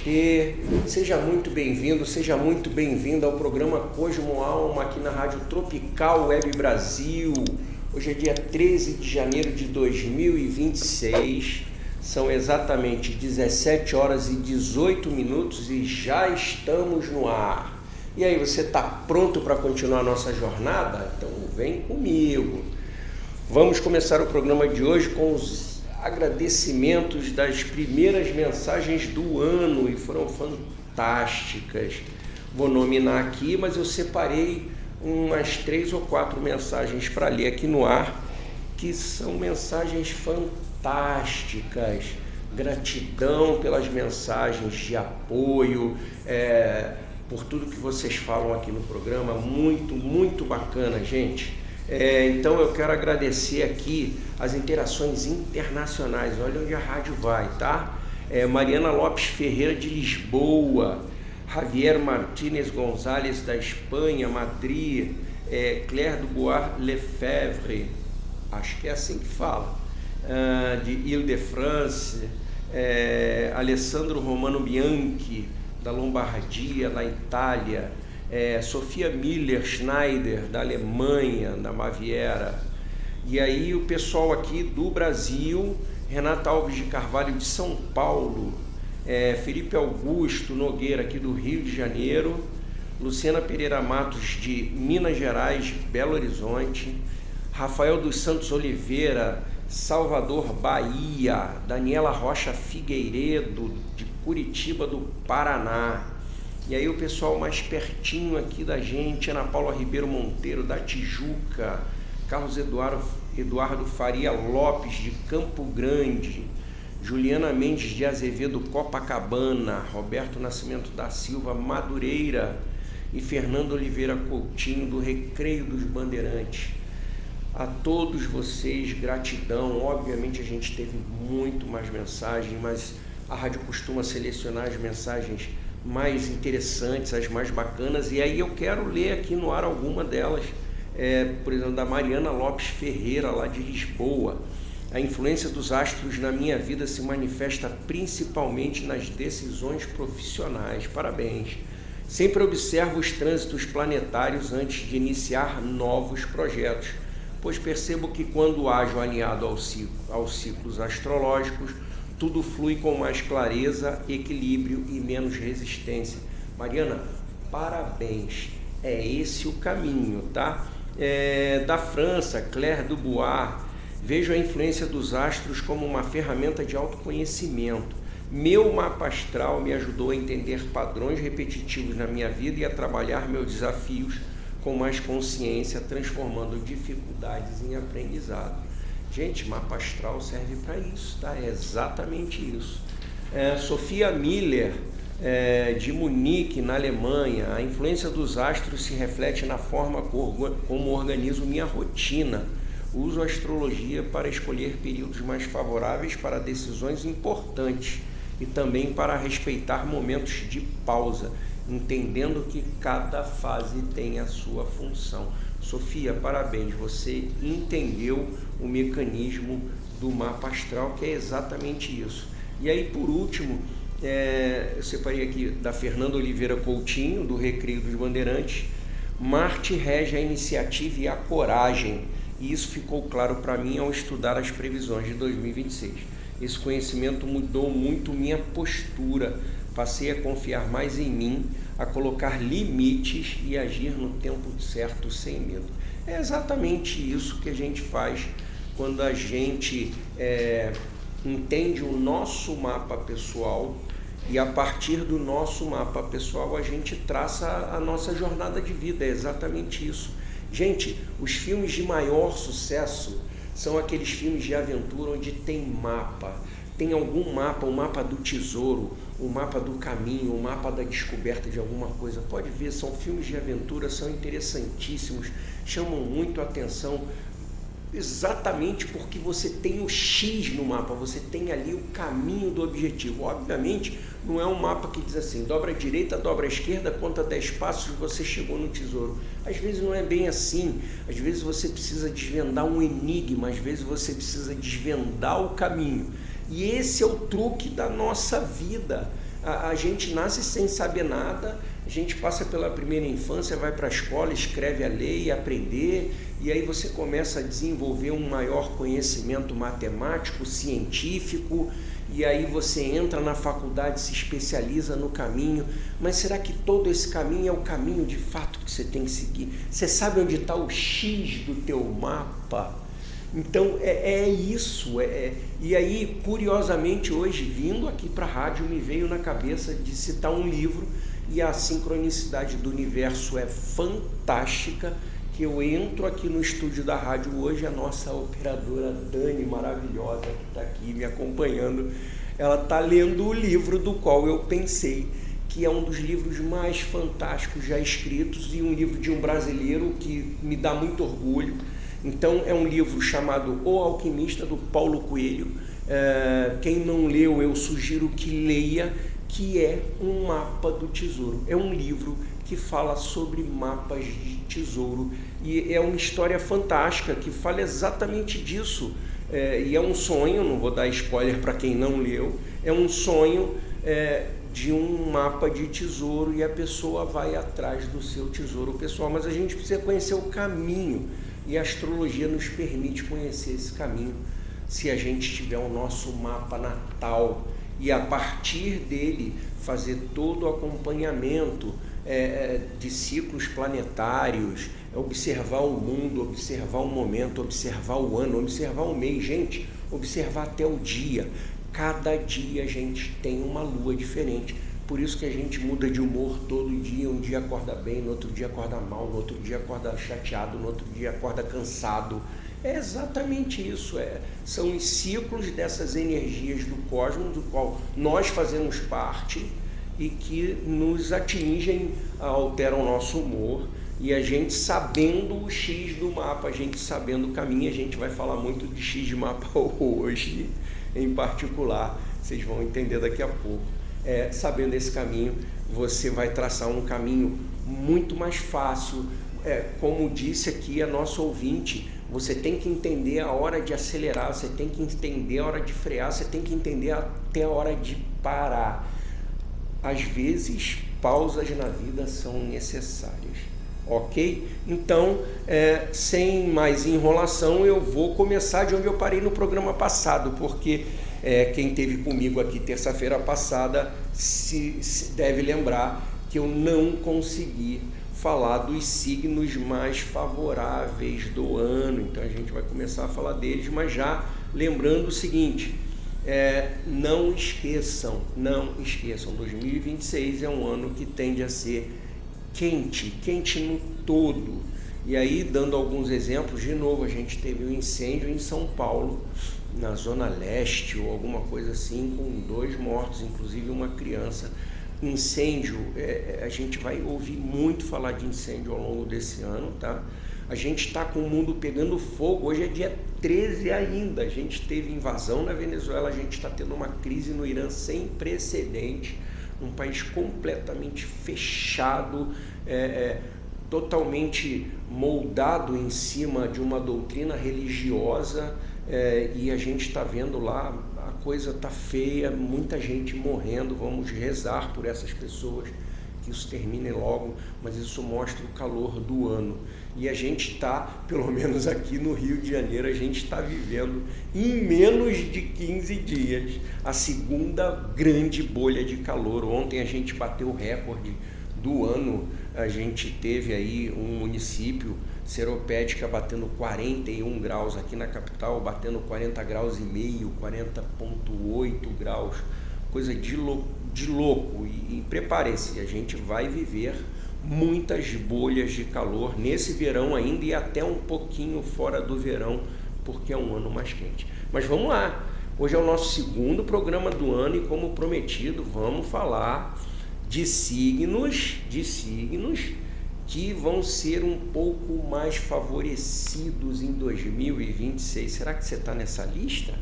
Namastê, seja muito bem-vindo, seja muito bem-vinda ao programa Cosmo Alma aqui na Rádio Tropical Web Brasil. Hoje é dia 13 de janeiro de 2026, são exatamente 17 horas e 18 minutos e já estamos no ar. E aí, você está pronto para continuar a nossa jornada? Então vem comigo. Vamos começar o programa de hoje com os agradecimentos das primeiras mensagens do ano e foram fantásticas. Vou nominar aqui, mas eu separei umas 3 ou 4 mensagens para ler aqui no ar, que são mensagens fantásticas. Gratidão pelas mensagens de apoio, por tudo que vocês falam aqui no programa, muito bacana, gente. Então eu quero agradecer aqui as interações internacionais, olha onde a rádio vai, tá? Mariana Lopes Ferreira de Lisboa, Javier Martínez Gonzalez da Espanha, Madrid, Claire Dubois Lefebvre, acho que é assim que fala, de Ile-de-France, Alessandro Romano Bianchi, da Lombardia, na Itália, Sofia Miller Schneider, da Alemanha, da Baviera. E aí o pessoal aqui do Brasil, Renata Alves de Carvalho de São Paulo, Felipe Augusto Nogueira aqui do Rio de Janeiro, Luciana Pereira Matos de Minas Gerais, Belo Horizonte, Rafael dos Santos Oliveira, Salvador, Bahia, Daniela Rocha Figueiredo de Curitiba do Paraná. E aí o pessoal mais pertinho aqui da gente, Ana Paula Ribeiro Monteiro da Tijuca, Carlos Eduardo Faria Lopes de Campo Grande, Juliana Mendes de Azevedo Copacabana, Roberto Nascimento da Silva Madureira e Fernando Oliveira Coutinho do Recreio dos Bandeirantes. A todos vocês, gratidão. Obviamente a gente teve muito mais mensagens, mas a rádio costuma selecionar as mensagens mais interessantes, as mais bacanas, e aí eu quero ler aqui no ar alguma delas, por exemplo, da Mariana Lopes Ferreira, lá de Lisboa. A influência dos astros na minha vida se manifesta principalmente nas decisões profissionais. Parabéns! Sempre observo os trânsitos planetários antes de iniciar novos projetos, pois percebo que quando ajo alinhado aos ciclos astrológicos, tudo flui com mais clareza, equilíbrio e menos resistência. Mariana, parabéns, é esse o caminho, tá? Da França, Claire Dubois, vejo a influência dos astros como uma ferramenta de autoconhecimento. Meu mapa astral me ajudou a entender padrões repetitivos na minha vida e a trabalhar meus desafios com mais consciência, transformando dificuldades em aprendizado. Gente, mapa astral serve para isso, tá? É exatamente isso. Sofia Miller, de Munique, na Alemanha. A influência dos astros se reflete na forma como organizo minha rotina. Uso a astrologia para escolher períodos mais favoráveis para decisões importantes e também para respeitar momentos de pausa, entendendo que cada fase tem a sua função. Sofia, parabéns, você entendeu o mecanismo do mapa astral, que é exatamente isso. E aí, por último, eu separei aqui da Fernanda Oliveira Coutinho, do Recreio dos Bandeirantes. Marte rege a iniciativa e a coragem, e isso ficou claro para mim ao estudar as previsões de 2026. Esse conhecimento mudou muito minha postura, passei a confiar mais em mim, a colocar limites e agir no tempo certo, sem medo. É exatamente isso que a gente faz quando a gente entende o nosso mapa pessoal e a partir do nosso mapa pessoal a gente traça a nossa jornada de vida. É exatamente isso. Gente, os filmes de maior sucesso são aqueles filmes de aventura onde tem mapa. Tem algum mapa, o mapa do tesouro, o mapa do caminho, o mapa da descoberta de alguma coisa. Pode ver, são filmes de aventura, são interessantíssimos, chamam muito a atenção, exatamente porque você tem o X no mapa, você tem ali o caminho do objetivo. Obviamente, não é um mapa que diz assim, dobra a direita, dobra a esquerda, conta 10 passos, você chegou no tesouro. Às vezes não é bem assim, às vezes você precisa desvendar um enigma, às vezes você precisa desvendar o caminho. E esse é o truque da nossa vida. A gente nasce sem saber nada, a gente passa pela primeira infância, vai para a escola, escreve a lei, aprender, e aí você começa a desenvolver um maior conhecimento matemático, científico, e aí você entra na faculdade, se especializa no caminho. Mas será que todo esse caminho é o caminho de fato que você tem que seguir? Você sabe onde está o X do teu mapa? Então é isso. E aí, curiosamente, hoje, vindo aqui para a rádio, me veio na cabeça de citar um livro, e a sincronicidade do universo é fantástica, que eu entro aqui no estúdio da rádio hoje, a nossa operadora Dani, maravilhosa, que está aqui me acompanhando, ela está lendo o livro do qual eu pensei que é um dos livros mais fantásticos já escritos, e um livro de um brasileiro que me dá muito orgulho. Então é um livro chamado O Alquimista, do Paulo Coelho. Quem não leu, eu sugiro que leia, que é um mapa do tesouro. É um livro que fala sobre mapas de tesouro, e é uma história fantástica que fala exatamente disso. E é um sonho, não vou dar spoiler para quem não leu, é um sonho de um mapa de tesouro, e a pessoa vai atrás do seu tesouro pessoal, mas a gente precisa conhecer o caminho, e a astrologia nos permite conhecer esse caminho se a gente tiver o nosso mapa natal, e a partir dele fazer todo o acompanhamento de ciclos planetários, observar o mundo, observar o momento, observar o ano, observar o mês, gente, observar até o dia. Cada dia a gente tem uma lua diferente, por isso que a gente muda de humor todo dia. Um dia acorda bem, no outro dia acorda mal, no outro dia acorda chateado, no outro dia acorda cansado. É exatamente isso, são os ciclos dessas energias do cosmos, do qual nós fazemos parte, e que nos atingem, alteram o nosso humor, e a gente sabendo o X do mapa, a gente sabendo o caminho. A gente vai falar muito de X de mapa hoje, em particular, vocês vão entender daqui a pouco. Sabendo esse caminho, você vai traçar um caminho muito mais fácil. Como disse aqui a nossa ouvinte, você tem que entender a hora de acelerar, você tem que entender a hora de frear, você tem que entender até a hora de parar. Às vezes, pausas na vida são necessárias, ok? Então, sem mais enrolação, eu vou começar de onde eu parei no programa passado, porque quem esteve comigo aqui terça-feira passada se deve lembrar que eu não consegui falar dos signos mais favoráveis do ano. Então a gente vai começar a falar deles, mas já lembrando o seguinte, não esqueçam, 2026 é um ano que tende a ser quente no todo. E aí, dando alguns exemplos, de novo, a gente teve um incêndio em São Paulo, na Zona Leste, ou alguma coisa assim, com 2 mortos, inclusive uma criança. Incêndio, a gente vai ouvir muito falar de incêndio ao longo desse ano, tá? A gente está com o mundo pegando fogo. Hoje é dia 13 ainda, a gente teve invasão na Venezuela, a gente está tendo uma crise no Irã sem precedente, um país completamente fechado, totalmente moldado em cima de uma doutrina religiosa, e a gente está vendo lá, a coisa está feia, muita gente morrendo. Vamos rezar por essas pessoas, que isso termine logo, mas isso mostra o calor do ano. E a gente está, pelo menos aqui no Rio de Janeiro, a gente está vivendo em menos de 15 dias a segunda grande bolha de calor. Ontem a gente bateu o recorde do ano, a gente teve aí um município, Seropédica, batendo 41 graus, aqui na capital batendo 40 graus e meio, 40,8 graus, coisa de louco. E preparem-se, a gente vai viver muitas bolhas de calor nesse verão ainda, e até um pouquinho fora do verão, porque é um ano mais quente. Mas vamos lá, hoje é o nosso segundo programa do ano, e como prometido, vamos falar de signos que vão ser um pouco mais favorecidos em 2026. Será que você está nessa lista?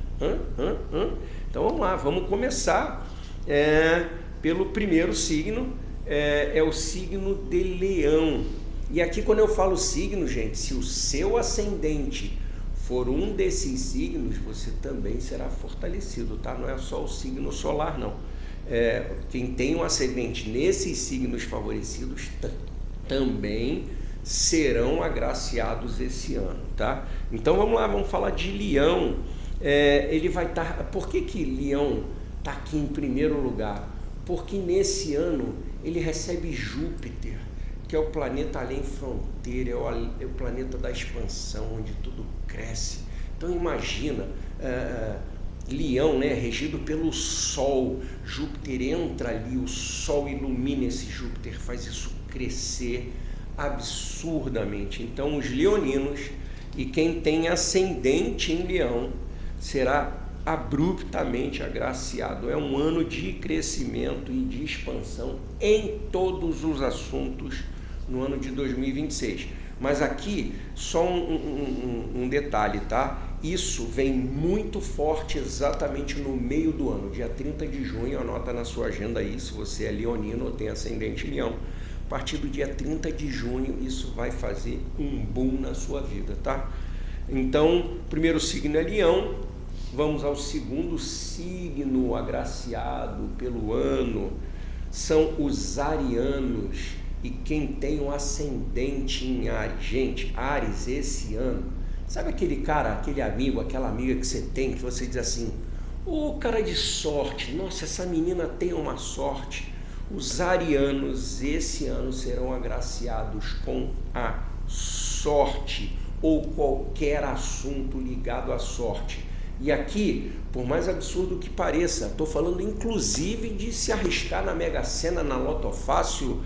Então vamos lá, vamos começar pelo primeiro signo, é o signo de Leão. E aqui, quando eu falo signo, gente, se o seu ascendente for um desses signos, você também será fortalecido, tá? Não é só o signo solar, não. quem tem um ascendente nesses signos favorecidos também serão agraciados esse ano, tá? Então vamos lá, vamos falar de Leão. Ele vai estar... Por que Leão está aqui em primeiro lugar? Porque nesse ano ele recebe Júpiter, que é o planeta além fronteira, é o planeta da expansão, onde tudo cresce. Então imagina, Leão, né, regido pelo Sol, Júpiter entra ali, o Sol ilumina esse Júpiter, faz isso crescer absurdamente. Então os leoninos e quem tem ascendente em Leão será abruptamente agraciado. É um ano de crescimento e de expansão em todos os assuntos no ano de 2026. Mas aqui só um detalhe, tá? Isso vem muito forte exatamente no meio do ano, dia 30 de junho, anota na sua agenda aí, se você é leonino ou tem ascendente em Leão. A partir do dia 30 de junho, isso vai fazer um boom na sua vida, tá? Então, o primeiro signo é Leão. Vamos ao segundo signo agraciado pelo ano, são os arianos. E quem tem um ascendente em Áries, gente, Áries esse ano, sabe aquele cara, aquele amigo, aquela amiga que você tem, que você diz assim, cara de sorte, nossa, essa menina tem uma sorte. Os arianos esse ano serão agraciados com a sorte ou qualquer assunto ligado à sorte. E aqui, por mais absurdo que pareça, estou falando inclusive de se arriscar na Mega Sena, na Loto Fácil,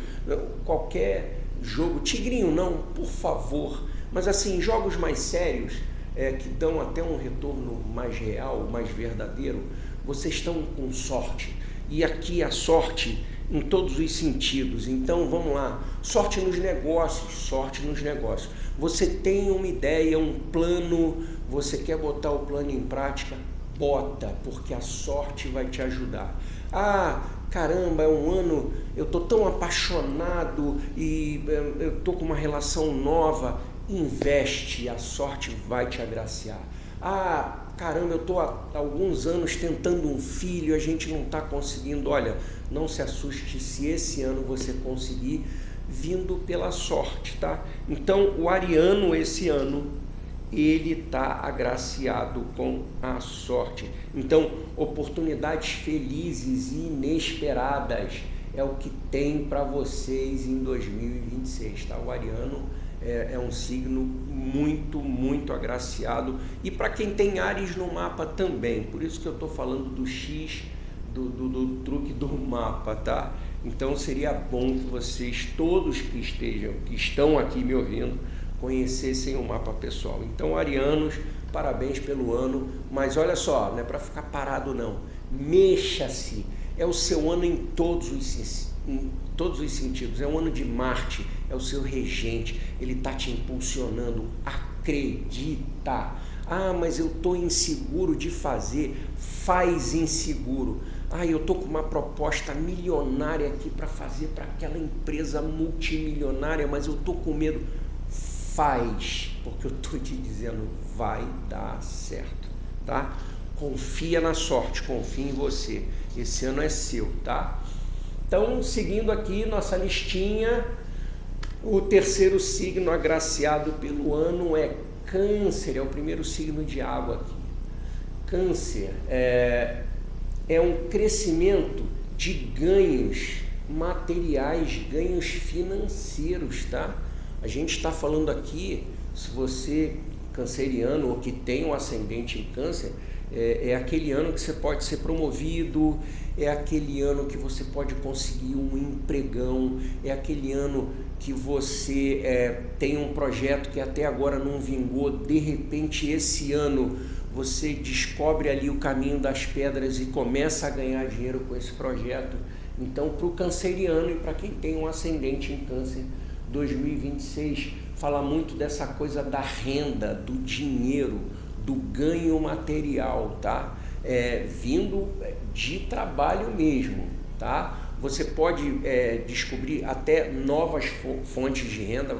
qualquer jogo, tigrinho não, por favor, mas assim, jogos mais sérios, que dão até um retorno mais real, mais verdadeiro, vocês estão com sorte. E aqui a sorte em todos os sentidos. Então vamos lá, sorte nos negócios. Você tem uma ideia, um plano, você quer botar o plano em prática, bota, porque a sorte vai te ajudar. Caramba, é um ano, eu tô tão apaixonado e eu tô com uma relação nova, investe, a sorte vai te agraciar. Caramba, eu tô há alguns anos tentando um filho, a gente não está conseguindo. Olha, não se assuste se esse ano você conseguir, vindo pela sorte, tá? Então, o ariano esse ano, ele está agraciado com a sorte. Então, oportunidades felizes e inesperadas é o que tem para vocês em 2026, tá? O ariano é um signo muito, muito agraciado. E para quem tem Áries no mapa também, por isso que eu estou falando do X, do truque do mapa, tá? Então seria bom que vocês, todos que estão aqui me ouvindo, conhecessem o mapa pessoal. Então, arianos, parabéns pelo ano, mas olha só, não é para ficar parado não, mexa-se, é o seu ano em todos os sentidos, é um ano de Marte, é o seu regente, ele está te impulsionando, acredita. Mas eu estou inseguro de fazer, faz inseguro. Eu estou com uma proposta milionária aqui para fazer para aquela empresa multimilionária, mas eu estou com medo. Faz, porque eu estou te dizendo, vai dar certo, tá? Confia na sorte, confia em você, esse ano é seu, tá? Então, seguindo aqui nossa listinha, o terceiro signo agraciado pelo ano é Câncer, é o primeiro signo de água aqui. Câncer é um crescimento de ganhos materiais, ganhos financeiros, tá? A gente está falando aqui, se você canceriano ou que tem um ascendente em Câncer, é aquele ano que você pode ser promovido, é aquele ano que você pode conseguir um empregão, é aquele ano que você tem um projeto que até agora não vingou, de repente esse ano você descobre ali o caminho das pedras e começa a ganhar dinheiro com esse projeto. Então, para o canceriano e para quem tem um ascendente em Câncer, 2026 fala muito dessa coisa da renda, do dinheiro, do ganho material, tá? Vindo de trabalho mesmo, tá? Você pode descobrir até novas fontes de renda.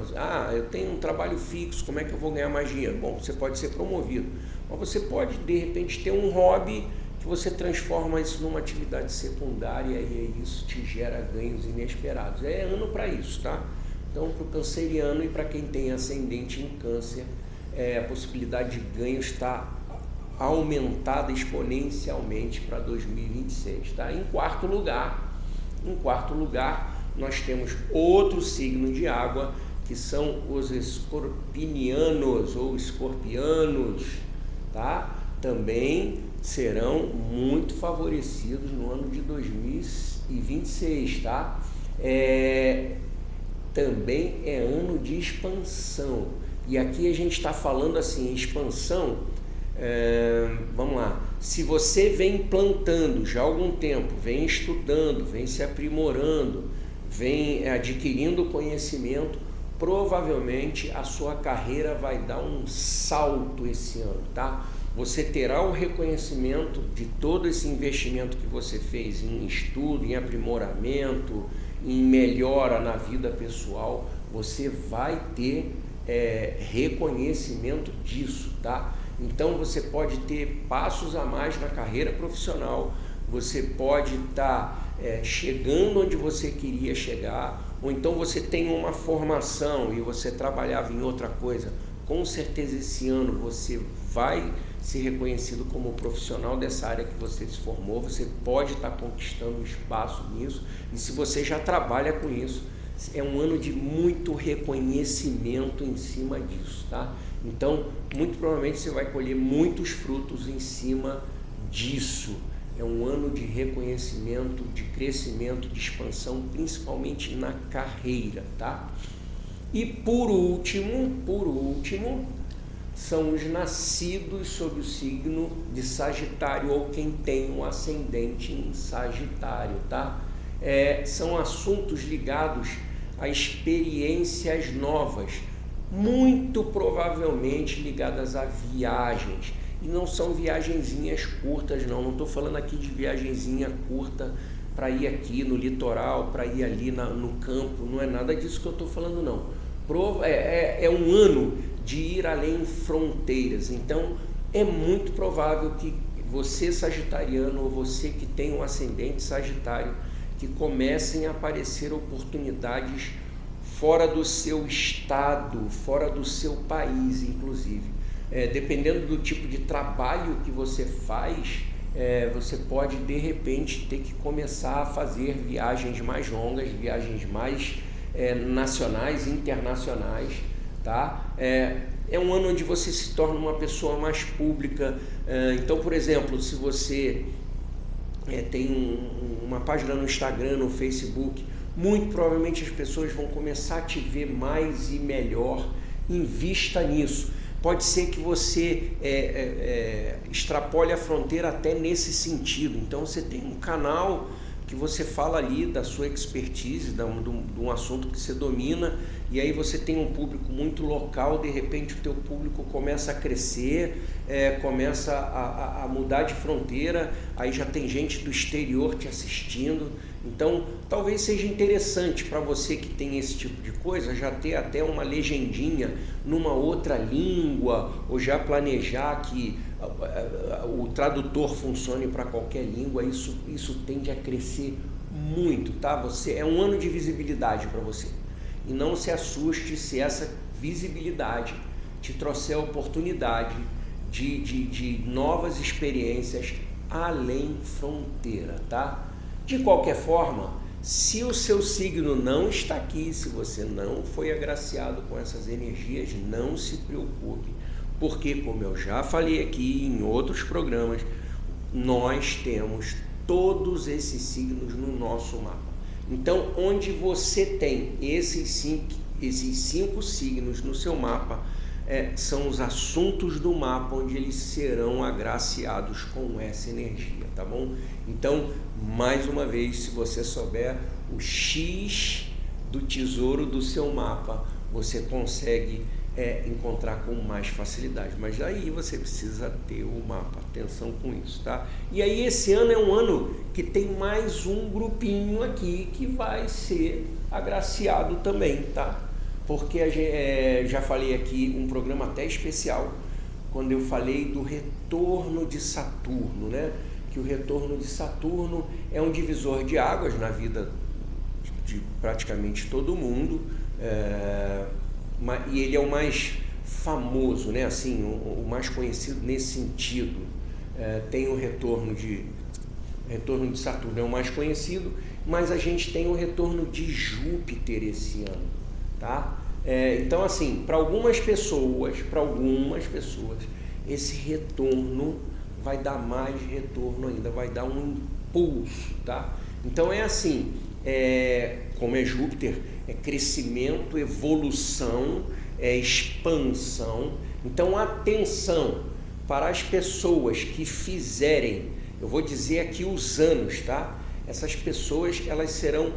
Eu tenho um trabalho fixo, como é que eu vou ganhar mais dinheiro? Bom, você pode ser promovido, mas você pode de repente ter um hobby que você transforma isso numa atividade secundária e isso te gera ganhos inesperados. É ano para isso, tá? Então, para o canceriano e para quem tem ascendente em câncer, a possibilidade de ganho está aumentada exponencialmente para 2026, tá? Em quarto lugar, nós temos outro signo de água, que são os escorpinianos ou escorpianos, tá? Também serão muito favorecidos no ano de 2026, tá? Também é ano de expansão. E aqui a gente está falando assim, expansão, vamos lá, se você vem plantando já há algum tempo, vem estudando, vem se aprimorando, vem adquirindo conhecimento, provavelmente a sua carreira vai dar um salto esse ano, tá? Você terá o reconhecimento de todo esse investimento que você fez em estudo, em aprimoramento, em melhora na vida pessoal, você vai ter reconhecimento disso, tá? Então você pode ter passos a mais na carreira profissional, você pode estar chegando onde você queria chegar, ou então você tem uma formação e você trabalhava em outra coisa. Com certeza esse ano você vai ser reconhecido como profissional dessa área que você se formou, você pode estar conquistando um espaço nisso, e se você já trabalha com isso, é um ano de muito reconhecimento em cima disso, tá? Então, muito provavelmente você vai colher muitos frutos em cima disso. É um ano de reconhecimento, de crescimento, de expansão, principalmente na carreira, tá? E por último, são os nascidos sob o signo de Sagitário ou quem tem um ascendente em Sagitário, tá? São assuntos ligados a experiências novas, muito provavelmente ligadas a viagens. E não são viagenzinhas curtas, não estou falando aqui de viagenzinha curta para ir aqui no litoral, para ir ali no campo, não é nada disso que eu estou falando, não. É um ano de ir além fronteiras, então é muito provável que você sagitariano ou você que tem um ascendente sagitário, que comecem a aparecer oportunidades fora do seu estado, fora do seu país, inclusive. Dependendo do tipo de trabalho que você faz, você pode de repente ter que começar a fazer viagens mais longas, viagens mais nacionais, internacionais, tá? É um ano onde você se torna uma pessoa mais pública. Então, por exemplo, se você tem uma página no Instagram, no Facebook, muito provavelmente as pessoas vão começar a te ver mais e melhor. Invista nisso. Pode ser que você extrapole a fronteira até nesse sentido. Então você tem um canal que você fala ali da sua expertise, de um assunto que você domina, e aí você tem um público muito local, de repente o teu público começa a crescer, começa a mudar de fronteira, aí já tem gente do exterior te assistindo. Então talvez seja interessante para você que tem esse tipo de coisa, já ter até uma legendinha numa outra língua, ou já planejar que o tradutor funcione para qualquer língua. Isso tende a crescer muito, tá? É um ano de visibilidade para você, e não se assuste se essa visibilidade te trouxer a oportunidade de novas experiências além fronteira, tá? De qualquer forma, se o seu signo não está aqui, se você não foi agraciado com essas energias, não se preocupe, porque, como eu já falei aqui em outros programas, nós temos todos esses signos no nosso mapa. Então, onde você tem esses cinco signos no seu mapa, são os assuntos do mapa onde eles serão agraciados com essa energia, tá bom? Então, mais uma vez, se você souber o X do tesouro do seu mapa, você consegue encontrar com mais facilidade, mas aí você precisa ter o mapa, atenção com isso, tá? E aí esse ano é um ano que tem mais um grupinho aqui que vai ser agraciado também, tá? Porque já falei aqui um programa até especial, quando eu falei do retorno de Saturno, né? que o retorno de Saturno é um divisor de águas na vida de praticamente todo mundo, e ele é o mais famoso, né? Assim, o mais conhecido nesse sentido. Tem o retorno de Saturno, é o mais conhecido, mas a gente tem o retorno de Júpiter esse ano, tá? Então, assim, para algumas pessoas, esse retorno vai dar mais retorno ainda, vai dar um impulso, tá? Então é assim, como é Júpiter, é crescimento, evolução, expansão. Então atenção para as pessoas que fizerem, eu vou dizer aqui os anos, tá? Essas pessoas, elas serão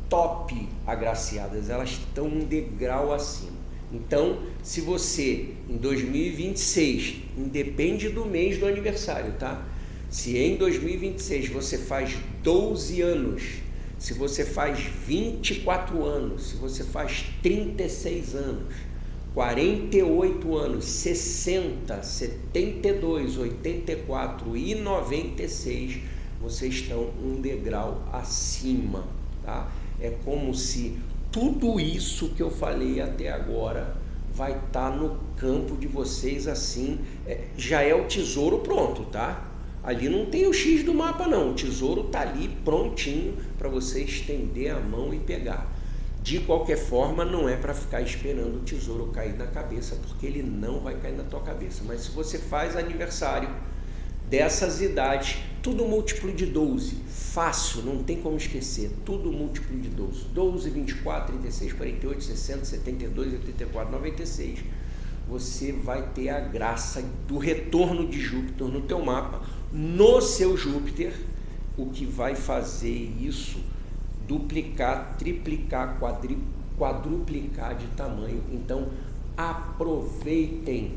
top agraciadas, elas estão um degrau acima. Então, se você, em 2026, independe do mês do aniversário, tá? Se em 2026 você faz 12 anos, se você faz 24 anos, se você faz 36 anos, 48 anos, 60, 72, 84 e 96, vocês estão um degrau acima, tá? É como se tudo isso que eu falei até agora vai estar no campo de vocês assim, já é o tesouro pronto, tá? Ali não tem o X do mapa não, o tesouro tá ali prontinho para você estender a mão e pegar. De qualquer forma, não é para ficar esperando o tesouro cair na cabeça, porque ele não vai cair na tua cabeça. Mas se você faz aniversário dessas idades, tudo múltiplo de 12, fácil, não tem como esquecer, tudo múltiplo de 12, 12, 24, 36, 48, 60, 72, 84, 96, você vai ter a graça do retorno de Júpiter no teu mapa, no seu Júpiter, o que vai fazer isso duplicar, triplicar, quadruplicar de tamanho. Então aproveitem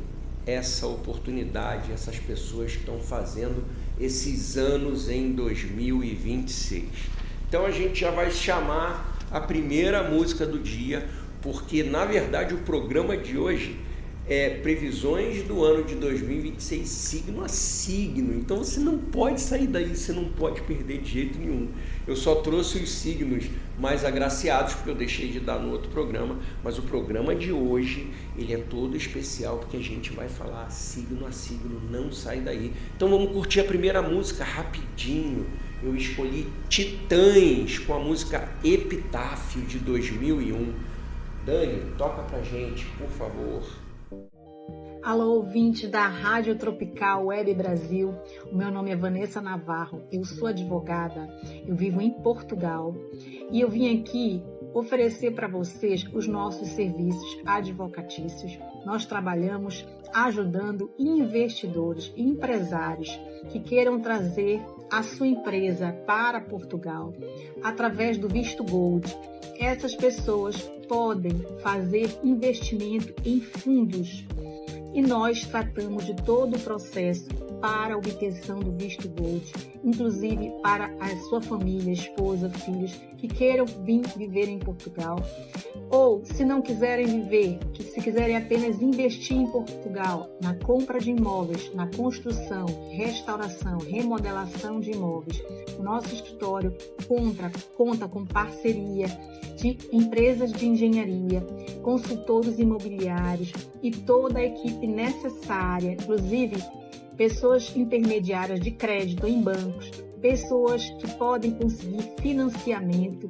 essa oportunidade, essas pessoas que estão fazendo esses anos em 2026. Então a gente já vai chamar a primeira música do dia, porque na verdade o programa de hoje é previsões do ano de 2026 signo a signo. Então você não pode sair daí, você não pode perder de jeito nenhum. Eu só trouxe os signos mais agraciados porque eu deixei de dar no outro programa, mas o programa de hoje ele é todo especial porque a gente vai falar signo a signo, não sai daí. Então vamos curtir a primeira música rapidinho. Eu escolhi Titãs com a música Epitáfio de 2001. Dani, toca pra gente, por favor. Alô, ouvinte da Rádio Tropical Web Brasil. O meu nome é Vanessa Navarro, eu sou advogada, eu vivo em Portugal e eu vim aqui oferecer para vocês os nossos serviços advocatícios. Nós trabalhamos ajudando investidores e empresários que queiram trazer a sua empresa para Portugal através do visto Gold. Essas pessoas podem fazer investimento em fundos e nós tratamos de todo o processo para a obtenção do visto Gold, inclusive para a sua família, esposa, filhos que queiram vir viver em Portugal, ou se não quiserem viver, que se quiserem apenas investir em Portugal, na compra de imóveis, na construção, restauração, remodelação de imóveis. O nosso escritório conta com parceria de empresas de engenharia, consultores imobiliários e toda a equipe necessária, inclusive pessoas intermediárias de crédito em bancos, pessoas que podem conseguir financiamento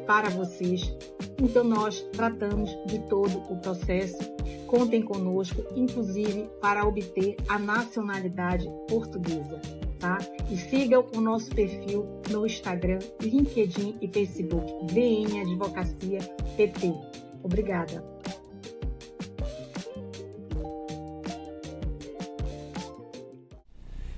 para vocês. Então nós tratamos de todo o processo. Contem conosco, inclusive para obter a nacionalidade portuguesa, tá? E sigam o nosso perfil no Instagram, LinkedIn e Facebook, VM Advocacia PT. Obrigada.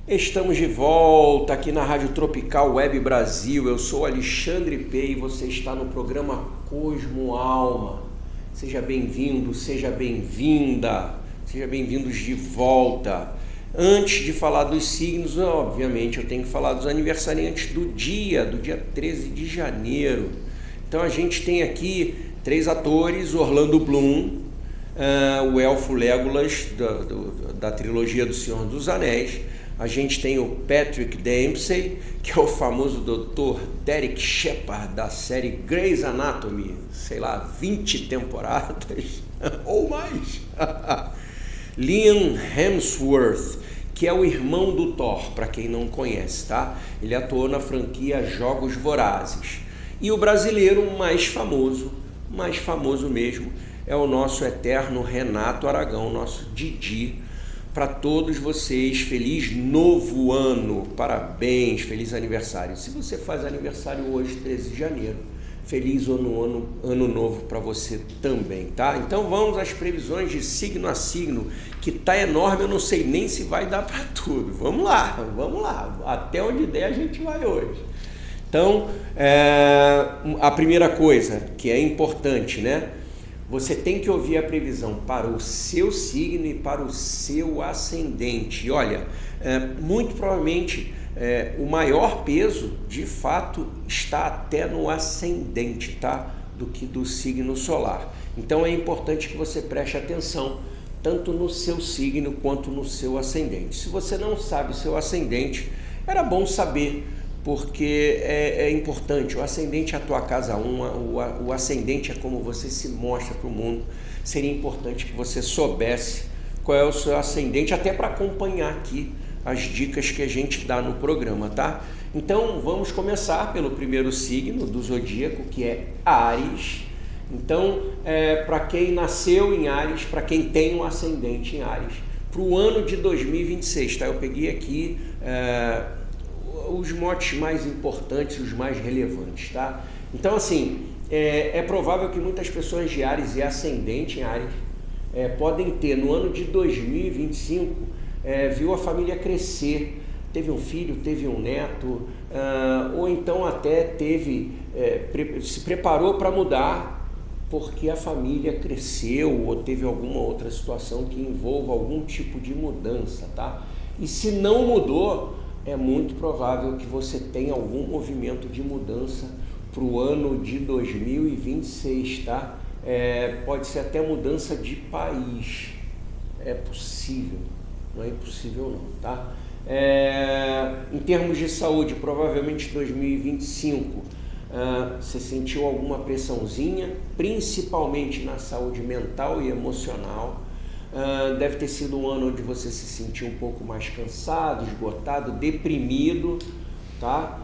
Estamos de volta aqui na Rádio Tropical Web Brasil. Eu sou Alexandre P. e você está no programa Cosmo Alma. Seja bem-vindo, seja bem-vinda, seja bem-vindos de volta. Antes de falar dos signos, obviamente eu tenho que falar dos aniversariantes do dia 13 de janeiro. Então a gente tem aqui 3 atores: Orlando Bloom, o elfo Legolas da trilogia do Senhor dos Anéis, a gente tem o Patrick Dempsey, que é o famoso Dr. Derek Shepherd da série Grey's Anatomy, sei lá, 20 temporadas ou mais. Liam Hemsworth, que é o irmão do Thor, para quem não conhece, tá? Ele atuou na franquia Jogos Vorazes. E o brasileiro mais famoso mesmo, é o nosso eterno Renato Aragão, nosso Didi. Para todos vocês, feliz novo ano, parabéns, feliz aniversário. Se você faz aniversário hoje, 13 de janeiro, feliz ano novo para você também, tá? Então vamos às previsões de signo a signo, que tá enorme, eu não sei nem se vai dar para tudo. Vamos lá, até onde der a gente vai hoje. Então, a primeira coisa que é importante, né? Você tem que ouvir a previsão para o seu signo e para o seu ascendente. E olha, muito provavelmente o maior peso, de fato, está até no ascendente, tá? Do que do signo solar. Então é importante que você preste atenção, tanto no seu signo quanto no seu ascendente. Se você não sabe o seu ascendente, era bom saber, porque é importante. O ascendente é a tua casa 1, o ascendente é como você se mostra para o mundo. Seria importante que você soubesse qual é o seu ascendente, até para acompanhar aqui as dicas que a gente dá no programa, tá? Então vamos começar pelo primeiro signo do zodíaco, que é Áries. Então, para quem nasceu em Áries, para quem tem um ascendente em Áries, para o ano de 2026, tá? Eu peguei aqui os motes mais importantes, os mais relevantes, tá? Então, assim, é provável que muitas pessoas de Áries e ascendente em Áries podem ter, no ano de 2025, viu a família crescer, teve um filho, teve um neto, ou então até se preparou para mudar, porque a família cresceu ou teve alguma outra situação que envolva algum tipo de mudança, tá? E se não mudou, é muito provável que você tenha algum movimento de mudança para o ano de 2026, tá? Pode ser até mudança de país, é possível, não é impossível não, tá? Em termos de saúde, provavelmente 2025, você sentiu alguma pressãozinha, principalmente na saúde mental e emocional. Deve ter sido um ano onde você se sentiu um pouco mais cansado, esgotado, deprimido, tá?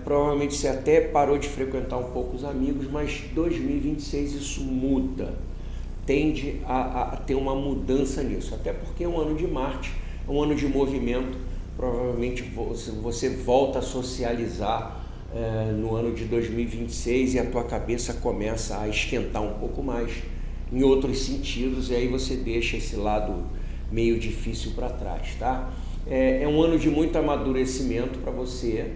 Provavelmente você até parou de frequentar um pouco os amigos, mas 2026 isso muda, tende a ter uma mudança nisso, até porque é um ano de Marte, é um ano de movimento. Provavelmente você volta a socializar no ano de 2026 e a tua cabeça começa a esquentar um pouco mais em outros sentidos, e aí você deixa esse lado meio difícil para trás, tá? É um ano de muito amadurecimento para você.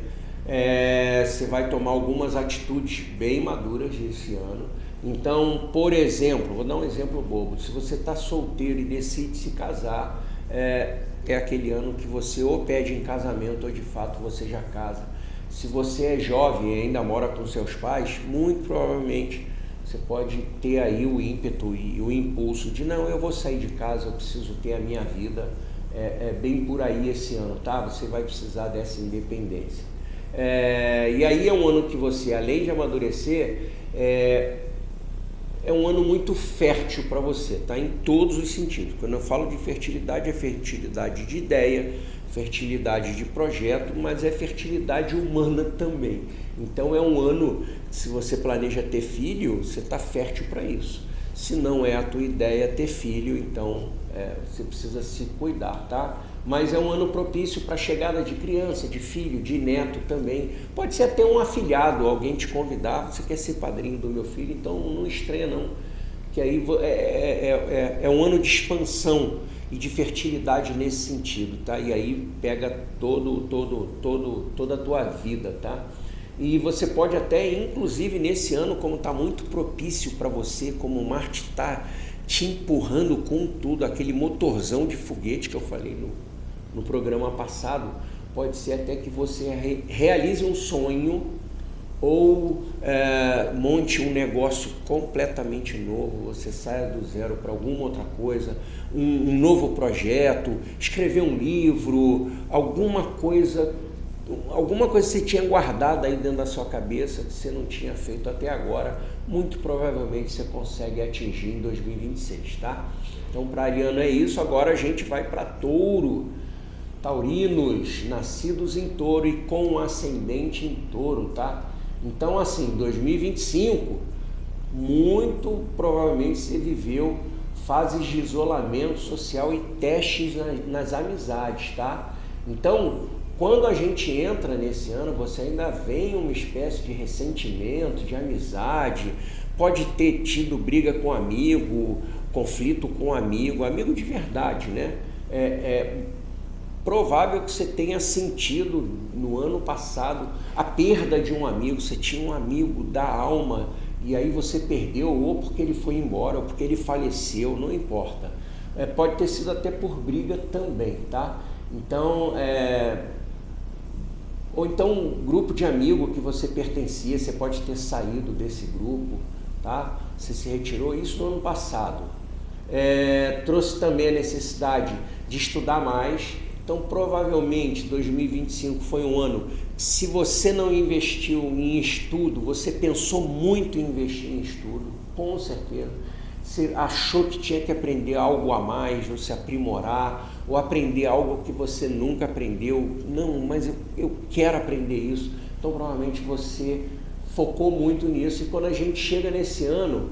Você vai tomar algumas atitudes bem maduras esse ano. Então, por exemplo, vou dar um exemplo bobo: se você está solteiro e decide se casar, é aquele ano que você ou pede em casamento ou de fato você já casa. Se você é jovem e ainda mora com seus pais, muito provavelmente você pode ter aí o ímpeto e o impulso de não, eu vou sair de casa, eu preciso ter a minha vida. Bem por aí esse ano, tá? Você vai precisar dessa independência. E aí é um ano que você, além de amadurecer, é um ano muito fértil para você, tá? Em todos os sentidos. Quando eu falo de fertilidade, é fertilidade de ideia, fertilidade de projeto, mas é fertilidade humana também. Então é um ano, se você planeja ter filho, você está fértil para isso. Se não é a tua ideia ter filho, então você precisa se cuidar, tá? Mas é um ano propício para a chegada de criança, de filho, de neto também. Pode ser até um afilhado, alguém te convidar, você quer ser padrinho do meu filho, então não estranha não, que aí é um ano de expansão e de fertilidade nesse sentido, tá? E aí pega toda a tua vida, tá? E você pode até, inclusive nesse ano, como está muito propício para você, como o Marte está te empurrando com tudo, aquele motorzão de foguete que eu falei no programa passado, pode ser até que você realize um sonho ou monte um negócio completamente novo, você saia do zero para alguma outra coisa, um novo projeto, escrever um livro, alguma coisa que você tinha guardado aí dentro da sua cabeça que você não tinha feito até agora, muito provavelmente você consegue atingir em 2026, tá? Então, para Ariano é isso. Agora a gente vai para Touro. Taurinos, nascidos em Touro e com ascendente em Touro, tá? Então, assim, 2025, muito provavelmente você viveu fases de isolamento social e testes nas amizades, tá? Então, quando a gente entra nesse ano, você ainda vem uma espécie de ressentimento, de amizade, pode ter tido briga com amigo, conflito com amigo de verdade, né? Provável que você tenha sentido no ano passado a perda de um amigo. Você tinha um amigo da alma e aí você perdeu, ou porque ele foi embora, ou porque ele faleceu, não importa. Pode ter sido até por briga também, tá? Então, ou então um grupo de amigos que você pertencia, você pode ter saído desse grupo, tá? Você se retirou, isso no ano passado. Trouxe também a necessidade de estudar mais. Então, provavelmente, 2025 foi um ano que, se você não investiu em estudo, você pensou muito em investir em estudo, com certeza. Você achou que tinha que aprender algo a mais, ou se aprimorar, ou aprender algo que você nunca aprendeu. Não, mas eu quero aprender isso. Então, provavelmente, você focou muito nisso. E quando a gente chega nesse ano,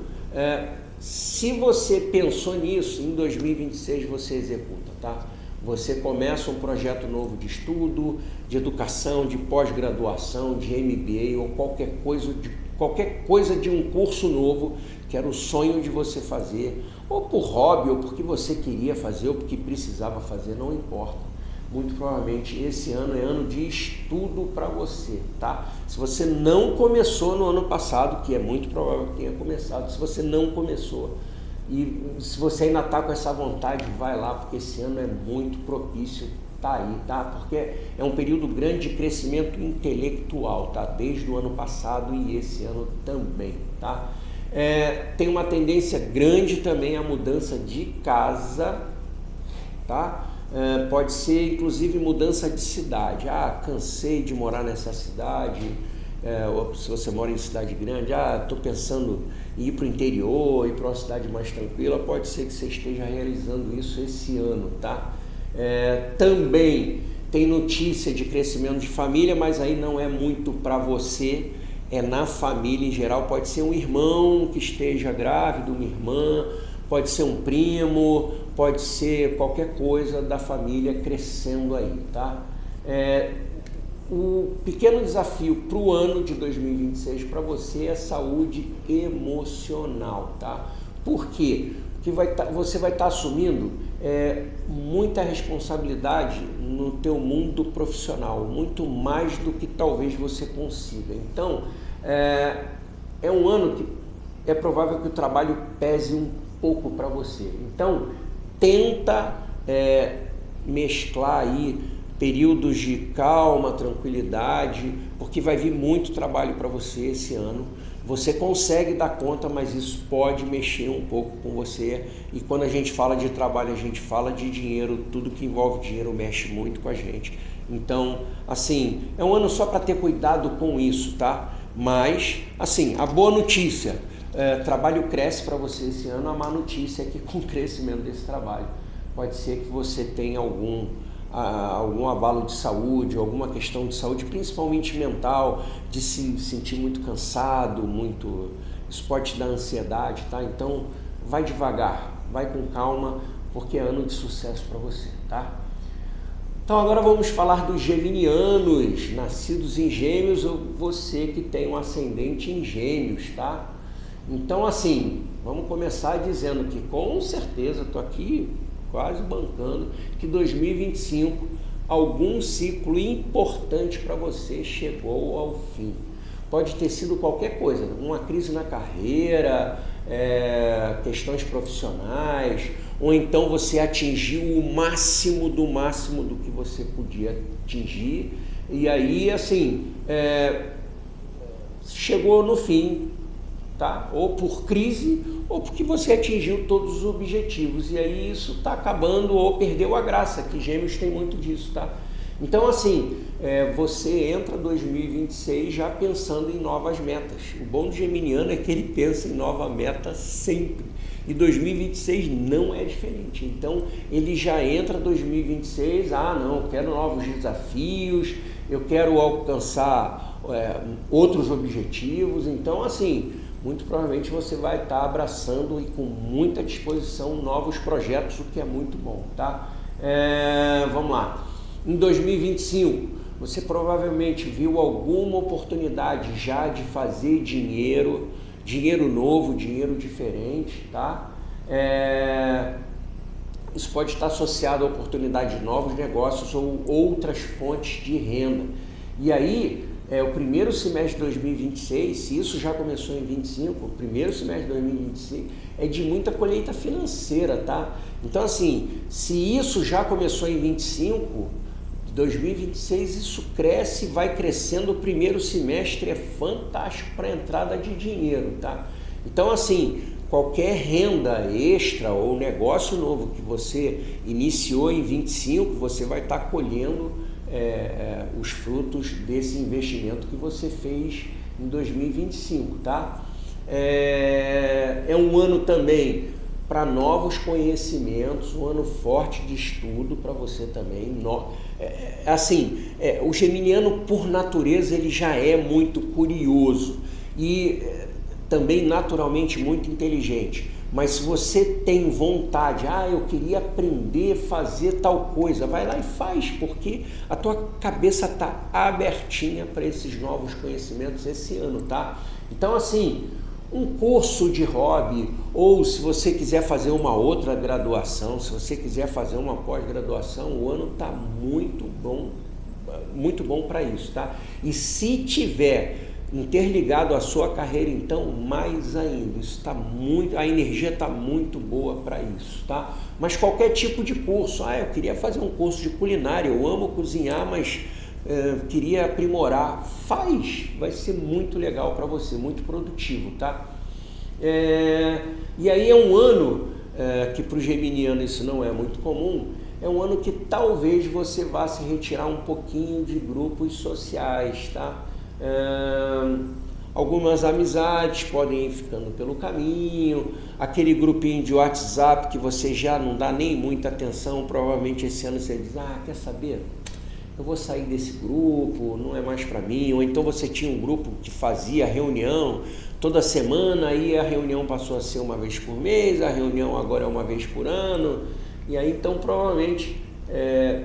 se você pensou nisso, em 2026 você executa, tá? Você começa um projeto novo de estudo, de educação, de pós-graduação, de MBA ou qualquer coisa de um curso novo que era o sonho de você fazer, ou por hobby, ou porque você queria fazer, ou porque precisava fazer, não importa. Muito provavelmente esse ano é ano de estudo para você, tá? Se você não começou no ano passado, que é muito provável que tenha começado, se você não começou, e se você ainda está com essa vontade, vai lá, porque esse ano é muito propício, tá aí, tá? Porque é um período grande de crescimento intelectual, tá? Desde o ano passado e esse ano também, tá? Tem uma tendência grande também à mudança de casa, tá? Pode ser inclusive mudança de cidade. Cansei de morar nessa cidade. Ou se você mora em cidade grande, estou pensando em ir para o interior, ir para uma cidade mais tranquila, pode ser que você esteja realizando isso esse ano, tá? Também tem notícia de crescimento de família, mas aí não é muito para você, é na família em geral. Pode ser um irmão que esteja grávido, uma irmã, pode ser um primo, pode ser qualquer coisa da família crescendo aí, tá? O pequeno desafio para o ano de 2026 para você é saúde emocional, tá? Por quê? Porque você vai estar assumindo muita responsabilidade no teu mundo profissional, muito mais do que talvez você consiga. Então, é um ano que é provável que o trabalho pese um pouco para você. Então, tenta mesclar aí períodos de calma, tranquilidade, porque vai vir muito trabalho para você esse ano. Você consegue dar conta, mas isso pode mexer um pouco com você. E quando a gente fala de trabalho, a gente fala de dinheiro, tudo que envolve dinheiro mexe muito com a gente. Então, assim, é um ano só para ter cuidado com isso, tá? Mas, assim, a boa notícia, trabalho cresce para você esse ano. A má notícia é que com o crescimento desse trabalho, pode ser que você tenha algum abalo de saúde, alguma questão de saúde, principalmente mental, de se sentir muito cansado, isso pode te dar ansiedade, tá? Então, vai devagar, vai com calma, porque é ano de sucesso para você, tá? Então, agora vamos falar dos geminianos, nascidos em Gêmeos, ou você que tem um ascendente em Gêmeos, tá? Então, assim, vamos começar dizendo que, com certeza, estou aqui quase bancando, que 2025, algum ciclo importante para você chegou ao fim. Pode ter sido qualquer coisa, uma crise na carreira, questões profissionais, ou então você atingiu o máximo do que você podia atingir, e aí, assim, chegou no fim, tá? Ou por crise, ou porque você atingiu todos os objetivos, e aí isso está acabando ou perdeu a graça, que Gêmeos tem muito disso, tá? Então, assim, você entra 2026 já pensando em novas metas. O bom do geminiano é que ele pensa em nova meta sempre, e 2026 não é diferente. Então, ele já entra 2026, não, eu quero novos desafios, eu quero alcançar outros objetivos. Então, assim, muito provavelmente você vai estar abraçando e com muita disposição novos projetos, o que é muito bom, tá? Vamos lá. Em 2025, você provavelmente viu alguma oportunidade já de fazer dinheiro novo, dinheiro diferente, tá? Isso pode estar associado a oportunidade de novos negócios ou outras fontes de renda. E aí, o primeiro semestre de 2026, se isso já começou em 25, o primeiro semestre de 2026 é de muita colheita financeira, tá? Então, assim, se isso já começou em 25, 2026 isso cresce, vai crescendo. O primeiro semestre é fantástico para a entrada de dinheiro, tá? Então, assim, qualquer renda extra ou negócio novo que você iniciou em 25, você vai estar colhendo os frutos desse investimento que você fez em 2025, tá? É um ano também para novos conhecimentos, um ano forte de estudo para você também. O geminiano, por natureza, ele já é muito curioso e também naturalmente muito inteligente. Mas se você tem vontade, eu queria aprender a fazer tal coisa, vai lá e faz, porque a tua cabeça está abertinha para esses novos conhecimentos esse ano, tá? Então, assim, um curso de hobby, ou se você quiser fazer uma outra graduação, se você quiser fazer uma pós-graduação, o ano está muito bom para isso, tá? E se tiver interligado à sua carreira, então mais ainda, a energia está muito boa para isso, tá? Mas qualquer tipo de curso, eu queria fazer um curso de culinária, eu amo cozinhar, mas queria aprimorar, vai ser muito legal para você, muito produtivo, tá? E aí é um ano que para o geminiano isso não é muito comum, é um ano que talvez você vá se retirar um pouquinho de grupos sociais, tá? Algumas amizades podem ir ficando pelo caminho, aquele grupinho de WhatsApp que você já não dá nem muita atenção, provavelmente esse ano você diz, quer saber? Eu vou sair desse grupo, não é mais para mim. Ou então você tinha um grupo que fazia reunião toda semana, aí a reunião passou a ser uma vez por mês, a reunião agora é uma vez por ano, e aí então provavelmente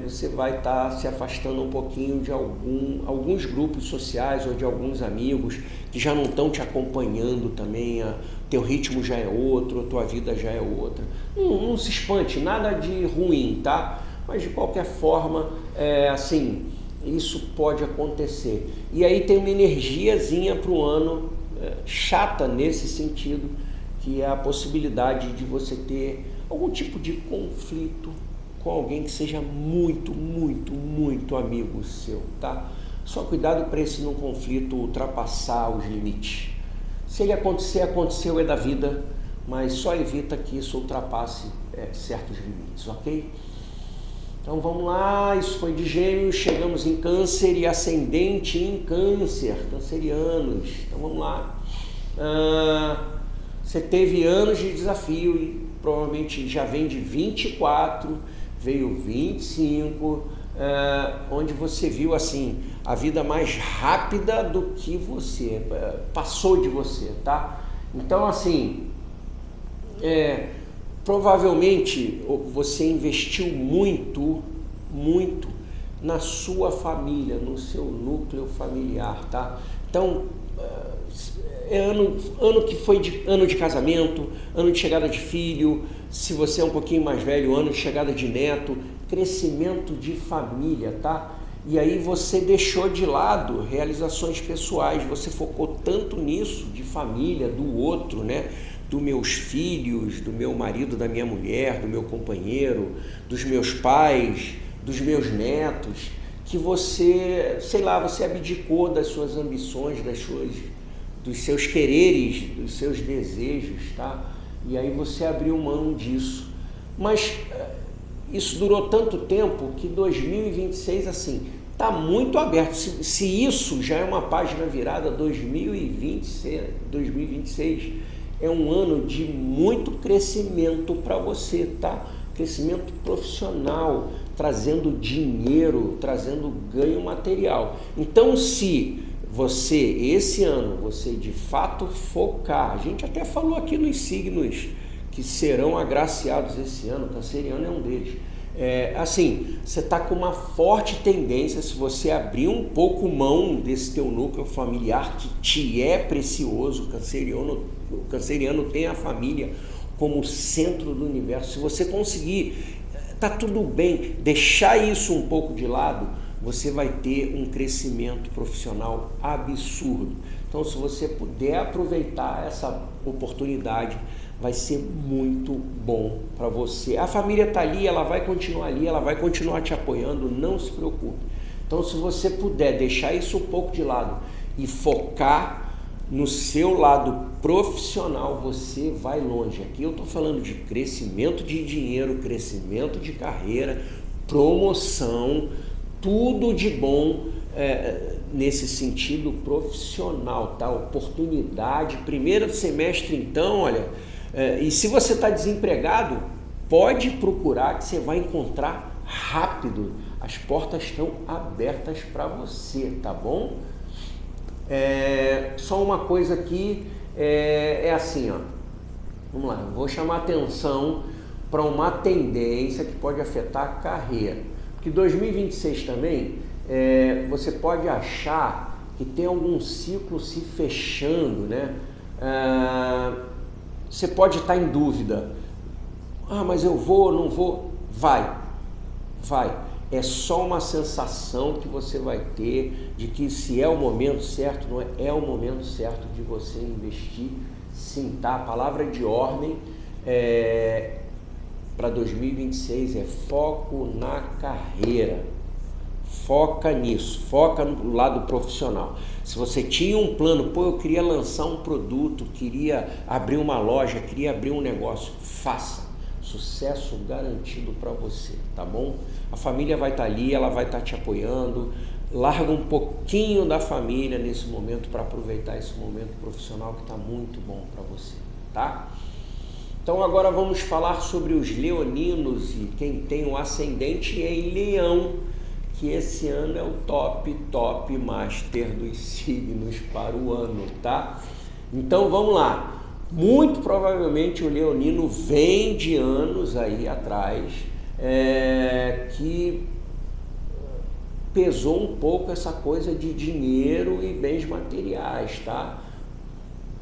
você vai estar se afastando um pouquinho de alguns grupos sociais ou de alguns amigos que já não estão te acompanhando também, teu ritmo já é outro, a tua vida já é outra. Não se espante, nada de ruim, tá? Mas de qualquer forma, isso pode acontecer. E aí tem uma energiazinha para o ano chata nesse sentido, que é a possibilidade de você ter algum tipo de conflito com alguém que seja muito, muito, muito amigo seu, tá? Só cuidado para esse não conflito ultrapassar os limites. Se ele acontecer, aconteceu, é da vida, mas só evita que isso ultrapasse certos limites, ok? Então vamos lá, isso foi de Gêmeos, chegamos em Câncer e ascendente em Câncer, cancerianos. Então vamos lá. Você teve anos de desafio e provavelmente já vem de 24, veio 25, onde você viu assim a vida mais rápida do que você passou de você, tá? Então assim, provavelmente você investiu muito na sua família, no seu núcleo familiar, tá? Então ano que foi ano de casamento, ano de chegada de filho, se você é um pouquinho mais velho, ano de chegada de neto, crescimento de família, tá? E aí você deixou de lado realizações pessoais, você focou tanto nisso, de família, do outro, né? Dos meus filhos, do meu marido, da minha mulher, do meu companheiro, dos meus pais, dos meus netos, que você, você abdicou das suas ambições, das suas dos seus quereres, dos seus desejos, tá? E aí você abriu mão disso. Mas isso durou tanto tempo que 2026, assim, está muito aberto. Se isso já é uma página virada, 2026 é um ano de muito crescimento para você, tá? Crescimento profissional, trazendo dinheiro, trazendo ganho material. Então, se você, esse ano, você de fato focar, a gente até falou aqui nos signos que serão agraciados esse ano, canceriano é um deles. Assim, você está com uma forte tendência, se você abrir um pouco mão desse teu núcleo familiar que te é precioso, o canceriano tem a família como centro do universo. Se você conseguir, tá tudo bem, deixar isso um pouco de lado, você vai ter um crescimento profissional absurdo. Então, se você puder aproveitar essa oportunidade, vai ser muito bom para você. A família está ali, ela vai continuar ali, ela vai continuar te apoiando, não se preocupe. Então, se você puder deixar isso um pouco de lado e focar no seu lado profissional, você vai longe. Aqui eu estou falando de crescimento de dinheiro, crescimento de carreira, promoção, tudo de bom nesse sentido profissional, tá? Oportunidade, primeiro semestre então, olha, e se você está desempregado, pode procurar que você vai encontrar rápido. As portas estão abertas para você, tá bom? Só uma coisa aqui, assim, ó. Vamos lá, vou chamar atenção para uma tendência que pode afetar a carreira. Porque 2026 também, você pode achar que tem algum ciclo se fechando, né? Você pode estar em dúvida. Mas eu vou, não vou? Vai. É só uma sensação que você vai ter de que se é o momento certo, não é o momento certo de você investir, sim, tá? A palavra de ordem para 2026 é foco na carreira. Foca nisso, foca no lado profissional. Se você tinha um plano, eu queria lançar um produto, queria abrir uma loja, queria abrir um negócio, faça. Sucesso garantido para você, tá bom? A família vai estar ali, ela vai estar te apoiando. Larga um pouquinho da família nesse momento para aproveitar esse momento profissional que está muito bom para você, tá? Então agora vamos falar sobre os leoninos e quem tem o ascendente em Leão, que esse ano é o top master dos signos para o ano, tá? Então vamos lá. Muito provavelmente o leonino vem de anos aí atrás que pesou um pouco essa coisa de dinheiro e bens materiais, tá?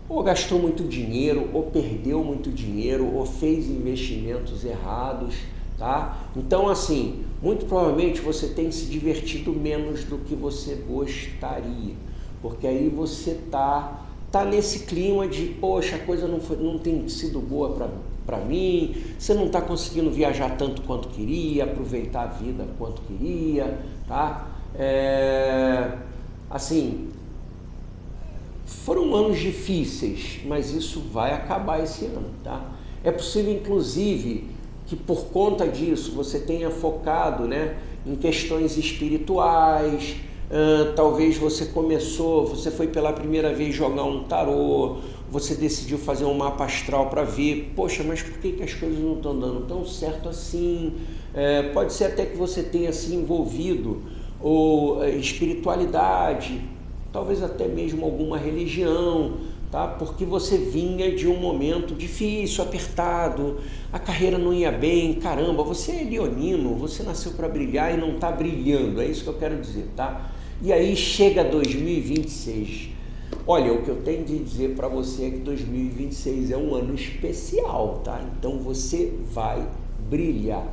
Ou gastou muito dinheiro, ou perdeu muito dinheiro, ou fez investimentos errados, tá? Então, assim, muito provavelmente você tem se divertido menos do que você gostaria, porque aí você tá nesse clima de, poxa, a coisa não tem sido boa para mim, você não está conseguindo viajar tanto quanto queria, aproveitar a vida quanto queria, tá? Assim, foram anos difíceis, mas isso vai acabar esse ano, tá? É possível, inclusive, que por conta disso você tenha focado, né, em questões espirituais. Talvez você foi pela primeira vez jogar um tarô, você decidiu fazer um mapa astral para ver, poxa, mas por que as coisas não estão dando tão certo assim? Pode ser até que você tenha se envolvido ou espiritualidade, talvez até mesmo alguma religião, tá? Porque você vinha de um momento difícil, apertado, a carreira não ia bem, caramba, você é leonino, você nasceu para brilhar e não está brilhando, é isso que eu quero dizer, tá? E aí chega 2026, olha, o que eu tenho de dizer para você é que 2026 é um ano especial, tá? Então você vai brilhar,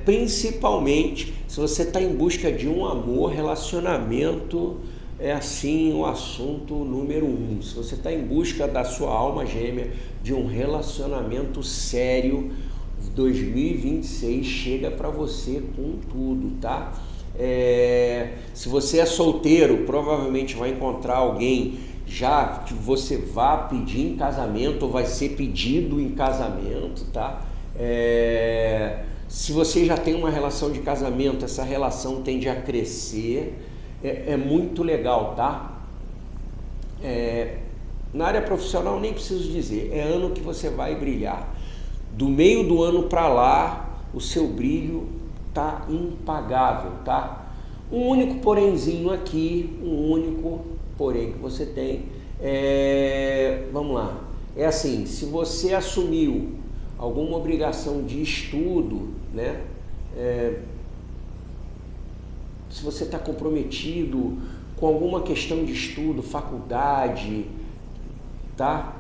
principalmente se você está em busca de um amor, relacionamento, é assim o assunto número 1. Se você está em busca da sua alma gêmea, de um relacionamento sério, 2026 chega para você com tudo, tá? Se você é solteiro, provavelmente vai encontrar alguém já que você vá pedir em casamento ou vai ser pedido em casamento, tá? Se você já tem uma relação de casamento, essa relação tende a crescer, é muito legal, tá? Na área profissional nem preciso dizer, é ano que você vai brilhar. Do meio do ano para lá, o seu brilho tá impagável, tá? Um único porémzinho aqui, um único porém que você tem, vamos lá, é assim, se você assumiu alguma obrigação de estudo, né? Se você está comprometido com alguma questão de estudo, faculdade, tá?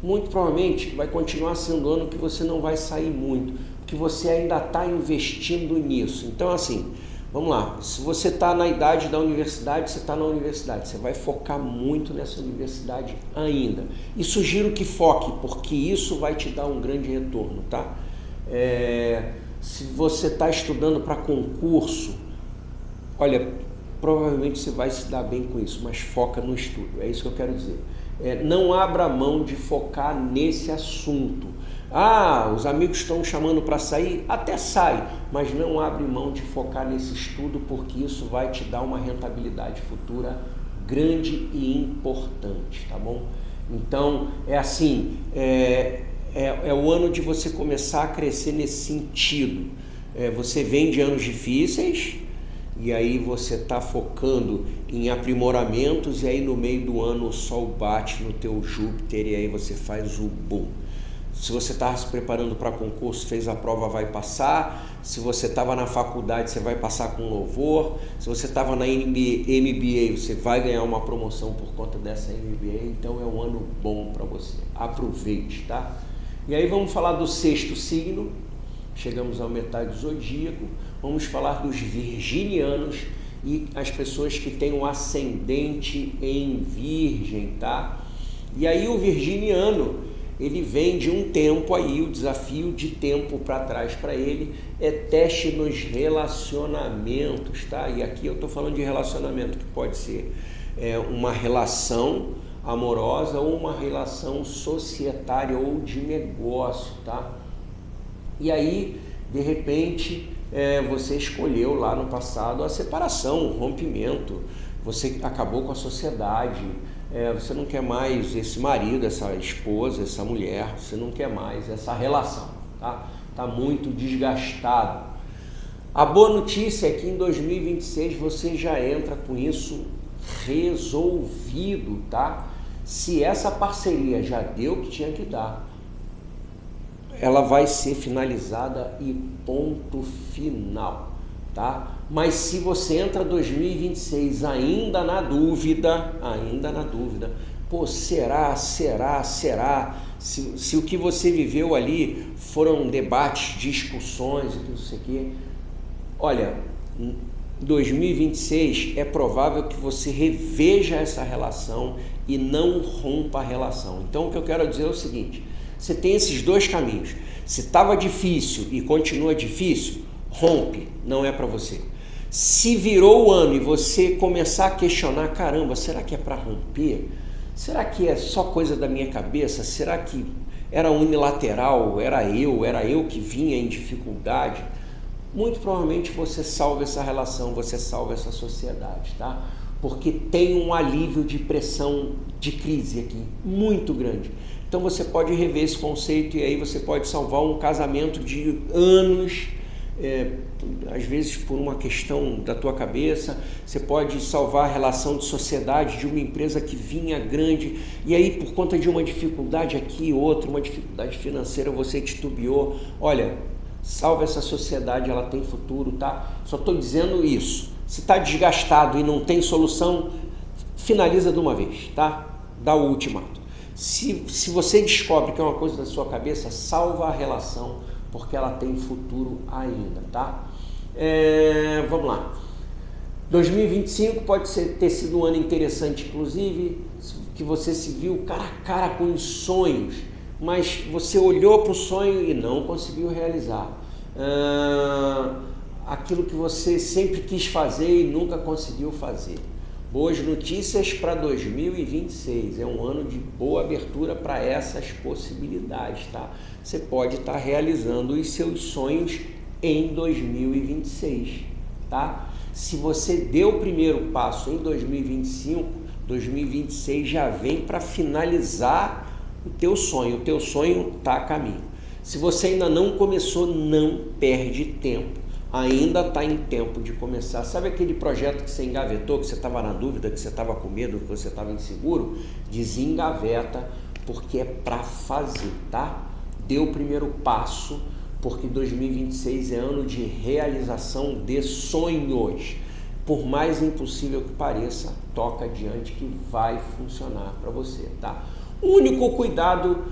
Muito provavelmente vai continuar sendo ano que você não vai sair muito, porque você ainda está investindo nisso. Então, assim, vamos lá, se você está na idade da universidade, você está na universidade, você vai focar muito nessa universidade ainda. E sugiro que foque, porque isso vai te dar um grande retorno, tá? Se você está estudando para concurso, olha, provavelmente você vai se dar bem com isso, mas foca no estudo, é isso que eu quero dizer. Não abra mão de focar nesse assunto. Os amigos estão chamando para sair, até sai, mas não abre mão de focar nesse estudo, porque isso vai te dar uma rentabilidade futura grande e importante, tá bom? Então, assim, é o ano de você começar a crescer nesse sentido. Você vem de anos difíceis, e aí você está focando em aprimoramentos, e aí no meio do ano o Sol bate no teu Júpiter e aí você faz o boom. Se você estava se preparando para concurso, fez a prova, vai passar. Se você estava na faculdade, você vai passar com louvor. Se você estava na MBA, você vai ganhar uma promoção por conta dessa MBA. Então é um ano bom para você. Aproveite, tá? E aí vamos falar do sexto signo. Chegamos à metade do zodíaco. Vamos falar dos virginianos e as pessoas que têm um ascendente em Virgem, tá? E aí o virginiano, ele vem de um tempo aí, o desafio de tempo para trás para ele é teste nos relacionamentos, tá? E aqui eu estou falando de relacionamento que pode ser uma relação amorosa ou uma relação societária ou de negócio, tá? E aí, de repente, você escolheu lá no passado a separação, o rompimento, você acabou com a sociedade, você não quer mais esse marido, essa esposa, essa mulher, você não quer mais essa relação, tá? Tá muito desgastado. A boa notícia é que em 2026 você já entra com isso resolvido, tá? Se essa parceria já deu o que tinha que dar, ela vai ser finalizada e ponto final, tá? Mas se você entra 2026 ainda na dúvida, pô, será? Se o que você viveu ali foram debates, discussões e não sei o quê, olha, 2026 é provável que você reveja essa relação e não rompa a relação. Então o que eu quero dizer é o seguinte: você tem esses dois caminhos. Se estava difícil e continua difícil, rompe, não é para você. Se virou o ano e você começar a questionar, caramba, será que é para romper? Será que é só coisa da minha cabeça? Será que era unilateral? Era eu que vinha em dificuldade? Muito provavelmente você salva essa relação, você salva essa sociedade, tá? Porque tem um alívio de pressão de crise aqui, muito grande. Então você pode rever esse conceito e aí você pode salvar um casamento de anos, às vezes por uma questão da tua cabeça. Você pode salvar a relação de sociedade de uma empresa que vinha grande e aí por conta de uma dificuldade aqui, outra, uma dificuldade financeira, você titubeou. Olha, salva essa sociedade, ela tem futuro, tá? Só estou dizendo isso. Se está desgastado e não tem solução, finaliza de uma vez, tá? Dá o ultimato. Se você descobre que é uma coisa da sua cabeça, salva a relação, porque ela tem futuro ainda, tá? Vamos lá. 2025 pode ter sido um ano interessante, inclusive, que você se viu cara a cara com os sonhos, mas você olhou para o sonho e não conseguiu realizar. Aquilo que você sempre quis fazer e nunca conseguiu fazer. Boas notícias para 2026, é um ano de boa abertura para essas possibilidades, tá? Você pode estar realizando os seus sonhos em 2026, tá? Se você deu o primeiro passo em 2025, 2026 já vem para finalizar o teu sonho está a caminho. Se você ainda não começou, não perde tempo. Ainda está em tempo de começar. Sabe aquele projeto que você engavetou, que você estava na dúvida, que você estava com medo, que você estava inseguro? Desengaveta, porque é para fazer, tá? Dê o primeiro passo, porque 2026 é ano de realização de sonhos. Por mais impossível que pareça, toca adiante que vai funcionar para você, tá? O único cuidado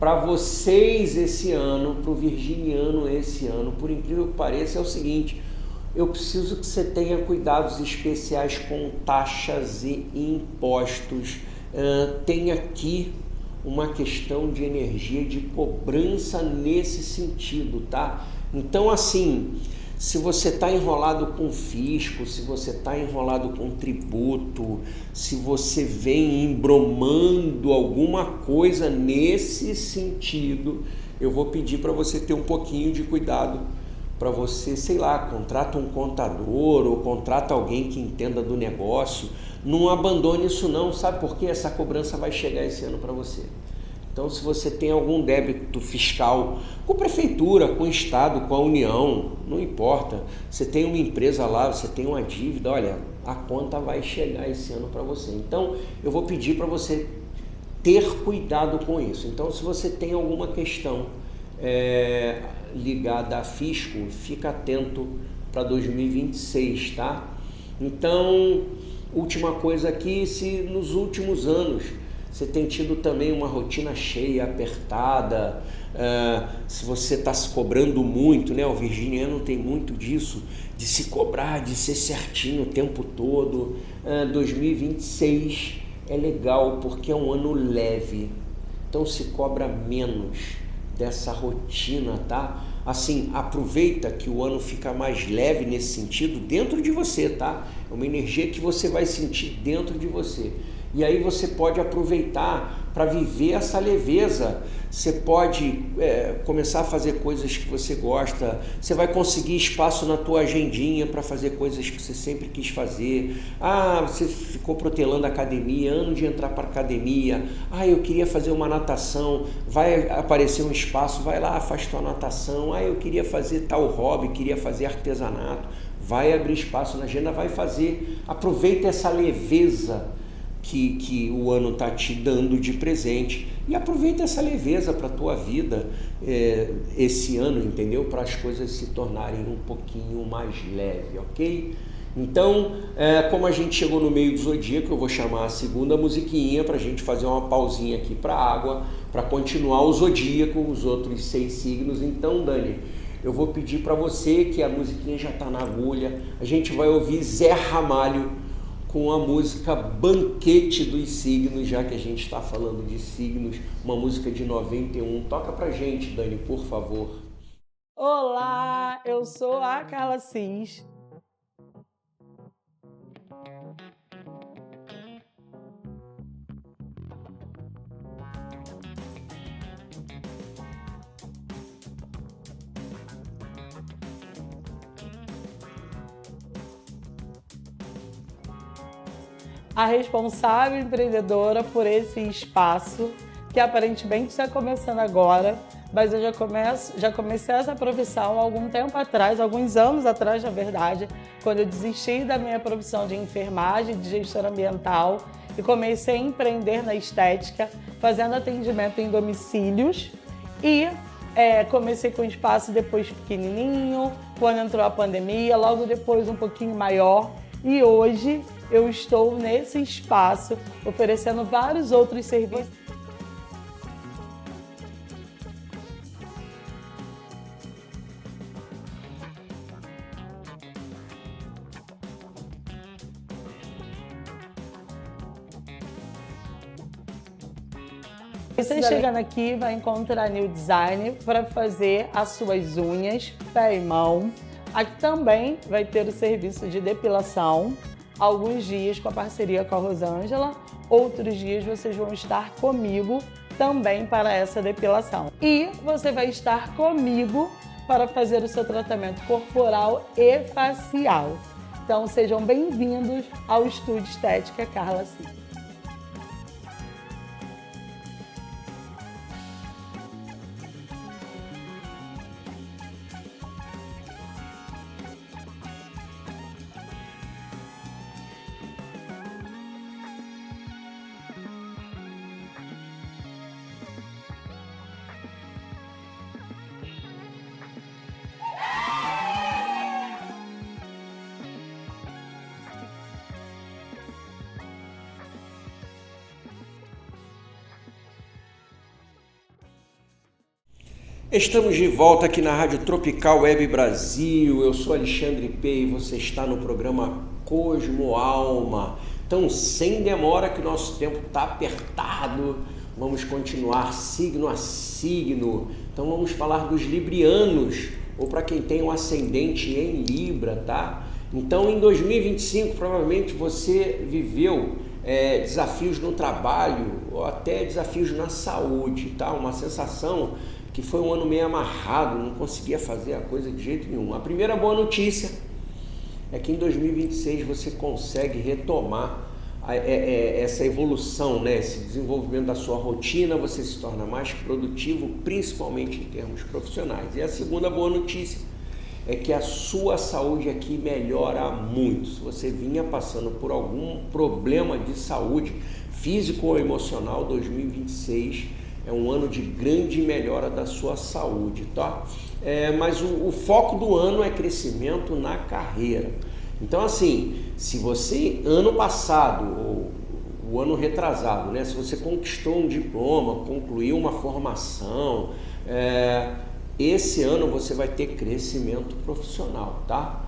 para vocês esse ano, para o virginiano esse ano, por incrível que pareça, é o seguinte: eu preciso que você tenha cuidados especiais com taxas e impostos. Tem aqui uma questão de energia de cobrança nesse sentido, tá? Então, assim, se você está enrolado com fisco, se você está enrolado com tributo, se você vem embromando alguma coisa nesse sentido, eu vou pedir para você ter um pouquinho de cuidado, para você, sei lá, contrata um contador ou contrata alguém que entenda do negócio. Não abandone isso não, sabe por quê? Essa cobrança vai chegar esse ano para você. Então, se você tem algum débito fiscal com a prefeitura, com o estado, com a União, não importa, você tem uma empresa lá, você tem uma dívida, olha, a conta vai chegar esse ano para você. Então, eu vou pedir para você ter cuidado com isso. Então, se você tem alguma questão ligada a fisco, fica atento para 2026, tá? Então, última coisa aqui, se nos últimos anos você tem tido também uma rotina cheia, apertada, se você está se cobrando muito, né? O virginiano tem muito disso, de se cobrar, de ser certinho o tempo todo. 2026 é legal porque é um ano leve, então se cobra menos dessa rotina, tá? Assim, aproveita que o ano fica mais leve nesse sentido dentro de você, tá? É uma energia que você vai sentir dentro de você. E aí você pode aproveitar para viver essa leveza. Você pode começar a fazer coisas que você gosta, você vai conseguir espaço na tua agendinha para fazer coisas que você sempre quis fazer. Você ficou protelando a academia, ano de entrar para a academia. Eu queria fazer uma natação, vai aparecer um espaço, vai lá, faz tua natação. Eu queria fazer tal hobby, queria fazer artesanato, vai abrir espaço na agenda, vai fazer. Aproveita essa leveza que o ano está te dando de presente e aproveita essa leveza para a tua vida esse ano, entendeu? Para as coisas se tornarem um pouquinho mais leve, ok? Então, como a gente chegou no meio do zodíaco, eu vou chamar a segunda musiquinha para a gente fazer uma pausinha aqui para água, para continuar o zodíaco, os outros 6 signos. Então, Dani, eu vou pedir para você, que a musiquinha já está na agulha, a gente vai ouvir Zé Ramalho com a música Banquete dos Signos, já que a gente está falando de signos, uma música de 91. Toca pra gente, Dani, por favor. Olá, eu sou a Carla Cis. A responsável empreendedora por esse espaço, que aparentemente está começando agora, mas eu já comecei essa profissão há algum tempo atrás, alguns anos atrás, na verdade, quando eu desisti da minha profissão de enfermagem, de gestora ambiental, e comecei a empreender na estética, fazendo atendimento em domicílios, e comecei com um espaço depois pequenininho, quando entrou a pandemia, logo depois um pouquinho maior, e hoje eu estou nesse espaço oferecendo vários outros serviços. Você chegando aqui vai encontrar New Design para fazer as suas unhas, pé e mão. Aqui também vai ter o serviço de depilação. alguns dias com a parceria com a Rosângela, outros dias vocês vão estar comigo também para essa depilação. E você vai estar comigo para fazer o seu tratamento corporal e facial. Então sejam bem-vindos ao Estúdio Estética Carla Cid. Estamos de volta aqui na Rádio Tropical Web Brasil. Eu sou Alexandre P. e você está no programa Cosmo Alma. Então, sem demora, que o nosso tempo está apertado, vamos continuar signo a signo. Então, vamos falar dos librianos, ou para quem tem um ascendente em Libra, tá? Então, em 2025, provavelmente você viveu desafios no trabalho ou até desafios na saúde, tá? Uma sensação que foi um ano meio amarrado, não conseguia fazer a coisa de jeito nenhum. A primeira boa notícia é que em 2026 você consegue retomar essa evolução, né? Esse desenvolvimento da sua rotina, você se torna mais produtivo, principalmente em termos profissionais. E a segunda boa notícia é que a sua saúde aqui melhora muito. Se você vinha passando por algum problema de saúde físico ou emocional, 2026 é um ano de grande melhora da sua saúde, tá? Mas o foco do ano é crescimento na carreira. Então, assim, se você, ano passado, ou o ano retrasado, né? Se você conquistou um diploma, concluiu uma formação, esse ano você vai ter crescimento profissional, tá?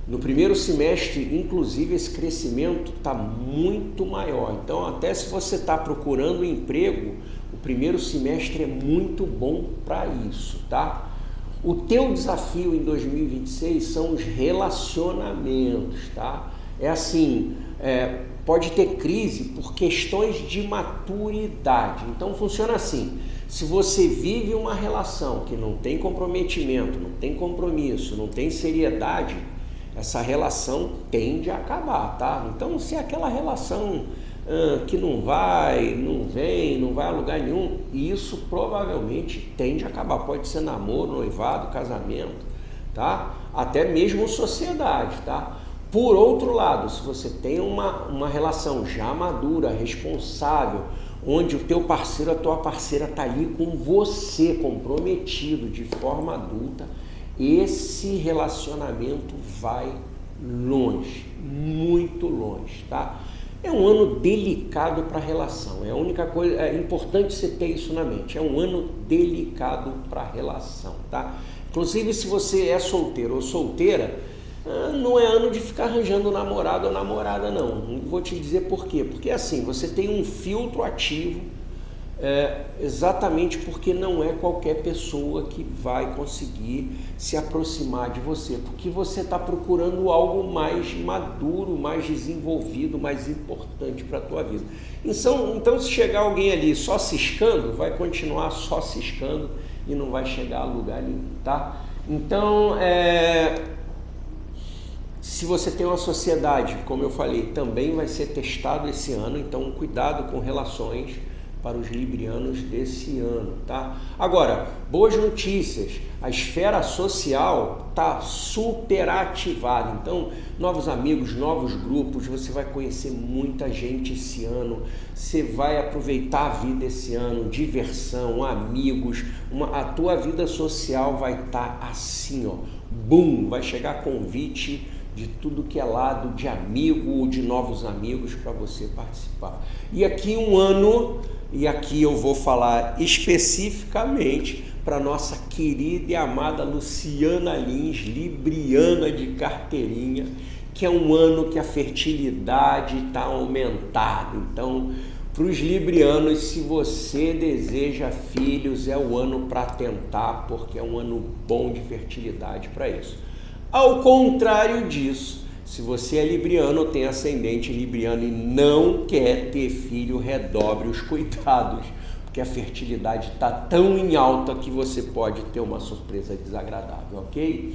No primeiro semestre, inclusive, esse crescimento está muito maior. Então, até se você está procurando um emprego, o primeiro semestre é muito bom para isso, tá? O teu desafio em 2026 são os relacionamentos, tá? Pode ter crise por questões de maturidade. Então, funciona assim. Se você vive uma relação que não tem comprometimento, não tem compromisso, não tem seriedade, essa relação tende a acabar, tá? Então, se é aquela relação que não vai a lugar nenhum, isso provavelmente tende a acabar. Pode ser namoro, noivado, casamento, tá? Até mesmo sociedade, tá? Por outro lado, se você tem uma relação já madura, responsável, onde o teu parceiro, a tua parceira está ali com você, comprometido de forma adulta, esse relacionamento vai longe, muito longe, tá? É um ano delicado para a relação, é a única coisa, é importante você ter isso na mente, é um ano delicado para a relação, tá? Inclusive, se você é solteiro ou solteira, não é ano de ficar arranjando namorado ou namorada, não. Vou te dizer por quê. Porque assim, você tem um filtro ativo, exatamente porque não é qualquer pessoa que vai conseguir se aproximar de você, porque você está procurando algo mais maduro, mais desenvolvido, mais importante para a tua vida. Então, se chegar alguém ali só ciscando, vai continuar só ciscando e não vai chegar a lugar nenhum, tá? Então, se você tem uma sociedade, como eu falei, também vai ser testado esse ano, então cuidado com relações para os librianos desse ano, tá? Agora, boas notícias, a esfera social está super ativada, então novos amigos, novos grupos, você vai conhecer muita gente esse ano, você vai aproveitar a vida esse ano, diversão, amigos, a tua vida social vai estar assim, ó, bum, vai chegar convite de tudo que é lado de amigo ou de novos amigos para você participar. E aqui e aqui eu vou falar especificamente para nossa querida e amada Luciana Lins, libriana de carteirinha, que é um ano que a fertilidade está aumentada. Então, para os librianos, se você deseja filhos, é o ano para tentar, porque é um ano bom de fertilidade para isso. Ao contrário disso, se você é libriano ou tem ascendente libriano e não quer ter filho, redobre os cuidados, porque a fertilidade está tão em alta que você pode ter uma surpresa desagradável, ok?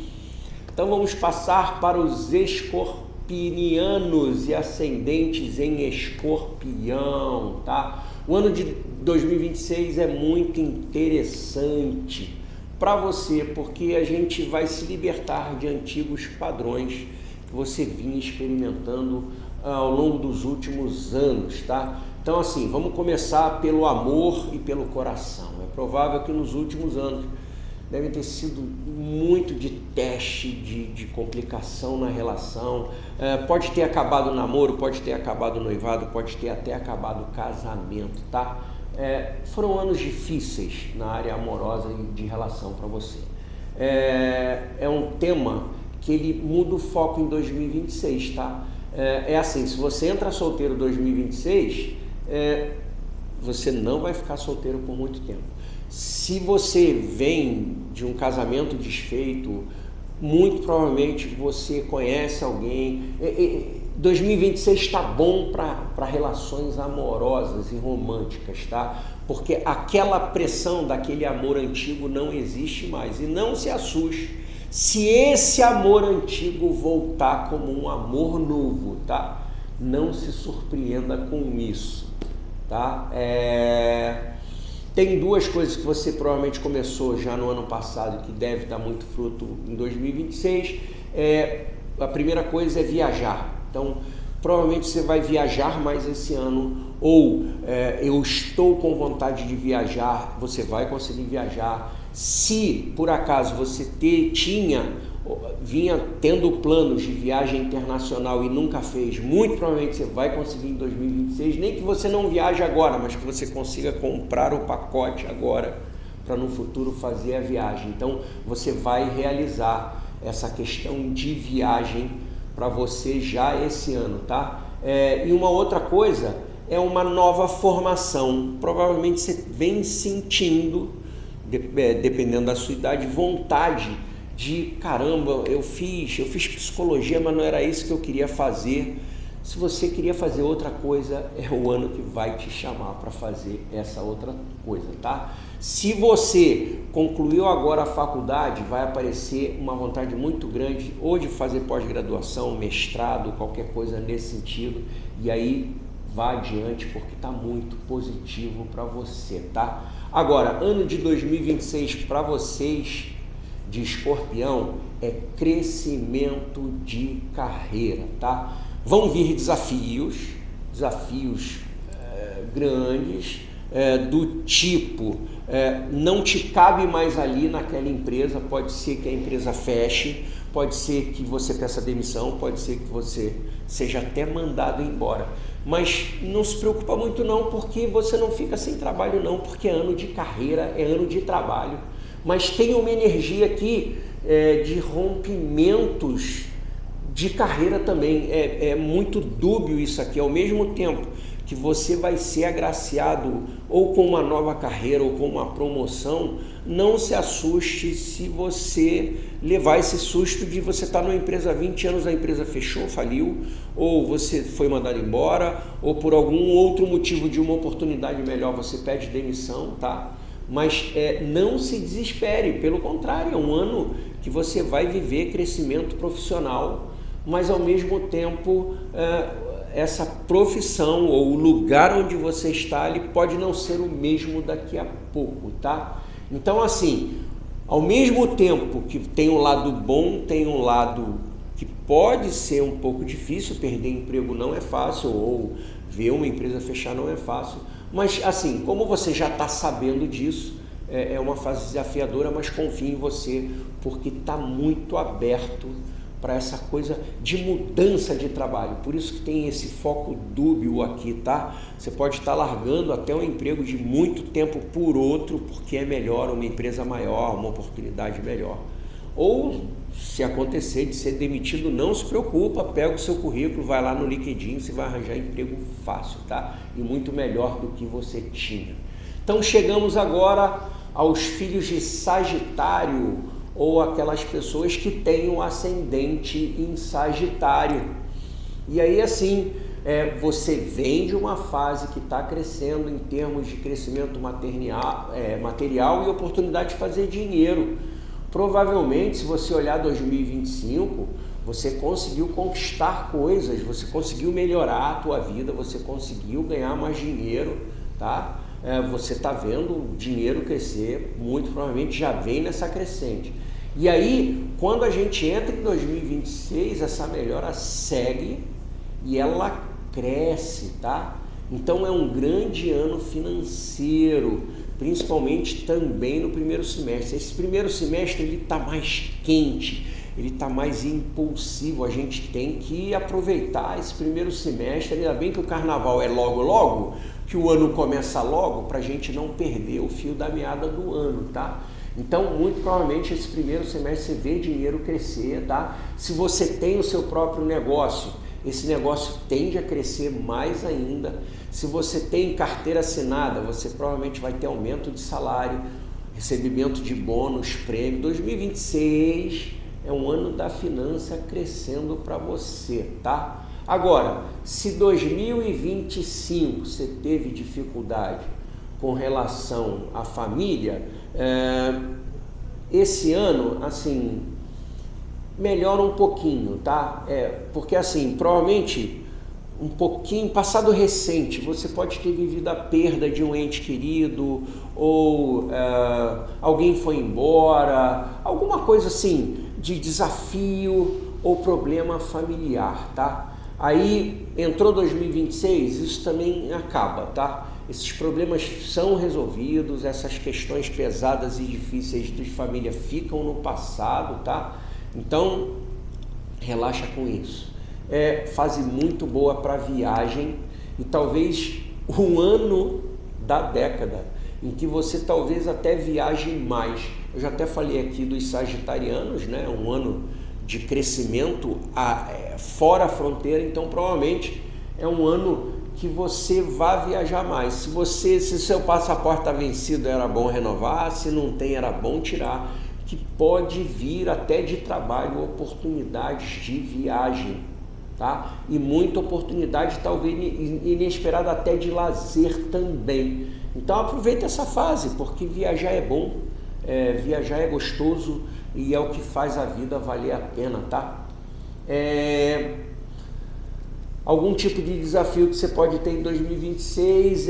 Então vamos passar para os escorpianos e ascendentes em escorpião, tá? O ano de 2026 é muito interessante para você, porque a gente vai se libertar de antigos padrões que você vinha experimentando ao longo dos últimos anos, tá? Então assim, vamos começar pelo amor e pelo coração. É provável que nos últimos anos devem ter sido muito de teste, de complicação na relação. Pode ter acabado o namoro, pode ter acabado o noivado, pode ter até acabado o casamento, tá? Foram anos difíceis na área amorosa e de relação para você. É um tema que ele muda o foco em 2026, tá? Assim, se você entra solteiro em 2026, você não vai ficar solteiro por muito tempo. Se você vem de um casamento desfeito, muito provavelmente você conhece alguém. 2026 está bom para relações amorosas e românticas, tá? Porque aquela pressão daquele amor antigo não existe mais. E não se assuste se esse amor antigo voltar como um amor novo, tá? Não se surpreenda com isso, tá? Tem duas coisas que você provavelmente começou já no ano passado que deve dar muito fruto em 2026. A primeira coisa é viajar. Então, provavelmente você vai viajar mais esse ano, ou eu estou com vontade de viajar, você vai conseguir viajar. Se por acaso você vinha tendo planos de viagem internacional e nunca fez, muito provavelmente você vai conseguir em 2026, nem que você não viaje agora, mas que você consiga comprar o pacote agora para no futuro fazer a viagem. Então você vai realizar essa questão de viagem para você já esse ano, tá? E uma outra coisa é uma nova formação. Provavelmente você vem sentindo, dependendo da sua idade, vontade de caramba, eu fiz psicologia, mas não era isso que eu queria fazer. Se você queria fazer outra coisa, é o ano que vai te chamar para fazer essa outra coisa, tá? Se você concluiu agora a faculdade, vai aparecer uma vontade muito grande ou de fazer pós-graduação, mestrado, qualquer coisa nesse sentido, e aí vá adiante porque está muito positivo para você, tá? Agora, ano de 2026 para vocês de Escorpião é crescimento de carreira, tá? Vão vir desafios grandes, do tipo, não te cabe mais ali naquela empresa, pode ser que a empresa feche, pode ser que você peça demissão, pode ser que você seja até mandado embora. Mas não se preocupa muito não, porque você não fica sem trabalho não, porque é ano de carreira, é ano de trabalho. Mas tem uma energia aqui de rompimentos de carreira também. É muito dúbio isso aqui. Ao mesmo tempo que você vai ser agraciado ou com uma nova carreira ou com uma promoção, não se assuste se você levar esse susto de você estar numa empresa há 20 anos, a empresa fechou, faliu, ou você foi mandado embora, ou por algum outro motivo de uma oportunidade melhor você pede demissão, tá? Mas não se desespere, pelo contrário, é um ano que você vai viver crescimento profissional, mas ao mesmo tempo essa profissão ou o lugar onde você está, ele pode não ser o mesmo daqui a pouco, tá? Então assim, ao mesmo tempo que tem um lado bom, tem um lado que pode ser um pouco difícil, perder emprego não é fácil, ou ver uma empresa fechar não é fácil, mas assim, como você já está sabendo disso, é uma fase desafiadora, mas confie em você, porque está muito aberto para essa coisa de mudança de trabalho. Por isso que tem esse foco dúbio aqui, tá? Você pode estar largando até um emprego de muito tempo por outro, porque é melhor, uma empresa maior, uma oportunidade melhor. Ou, se acontecer de ser demitido, não se preocupa, pega o seu currículo, vai lá no LinkedIn, você vai arranjar emprego fácil, tá? E muito melhor do que você tinha. Então chegamos agora aos filhos de Sagitário. ou aquelas pessoas que têm o ascendente em Sagitário. E aí assim, você vem de uma fase que está crescendo em termos de crescimento material e oportunidade de fazer dinheiro. Provavelmente, se você olhar 2025, você conseguiu conquistar coisas, você conseguiu melhorar a tua vida, você conseguiu ganhar mais dinheiro, tá? Você está vendo o dinheiro crescer, muito provavelmente já vem nessa crescente. E aí, quando a gente entra em 2026, essa melhora segue e ela cresce, tá? Então é um grande ano financeiro, principalmente também no primeiro semestre. Esse primeiro semestre ele está mais quente, ele está mais impulsivo, a gente tem que aproveitar esse primeiro semestre, ainda bem que o carnaval é logo, que o ano começa logo, para a gente não perder o fio da meada do ano, tá? Então, muito provavelmente, esse primeiro semestre você vê dinheiro crescer, tá? Se você tem o seu próprio negócio, esse negócio tende a crescer mais ainda. Se você tem carteira assinada, você provavelmente vai ter aumento de salário, recebimento de bônus, prêmio. 2026 é um ano da finança crescendo para você, tá? Agora, se 2025 você teve dificuldade com relação à família, esse ano, assim, melhora um pouquinho, tá? Porque assim, provavelmente um pouquinho, passado recente, você pode ter vivido a perda de um ente querido, ou alguém foi embora, alguma coisa assim, de desafio ou problema familiar, tá? Aí entrou 2026, isso também acaba, tá? Esses problemas são resolvidos, essas questões pesadas e difíceis de família ficam no passado, tá? Então, relaxa com isso. Fase muito boa para viagem e talvez um ano da década em que você talvez até viaje mais. Eu já até falei aqui dos sagitarianos, né? Um ano de crescimento fora a fronteira, então provavelmente é um ano que você vá viajar mais. Se seu passaporte está vencido, era bom renovar, se não tem, era bom tirar, que pode vir até de trabalho, oportunidades de viagem, tá? E muita oportunidade, talvez inesperada, até de lazer também. Então aproveita essa fase, porque viajar é bom, viajar é gostoso e é o que faz a vida valer a pena, tá? Algum tipo de desafio que você pode ter em 2026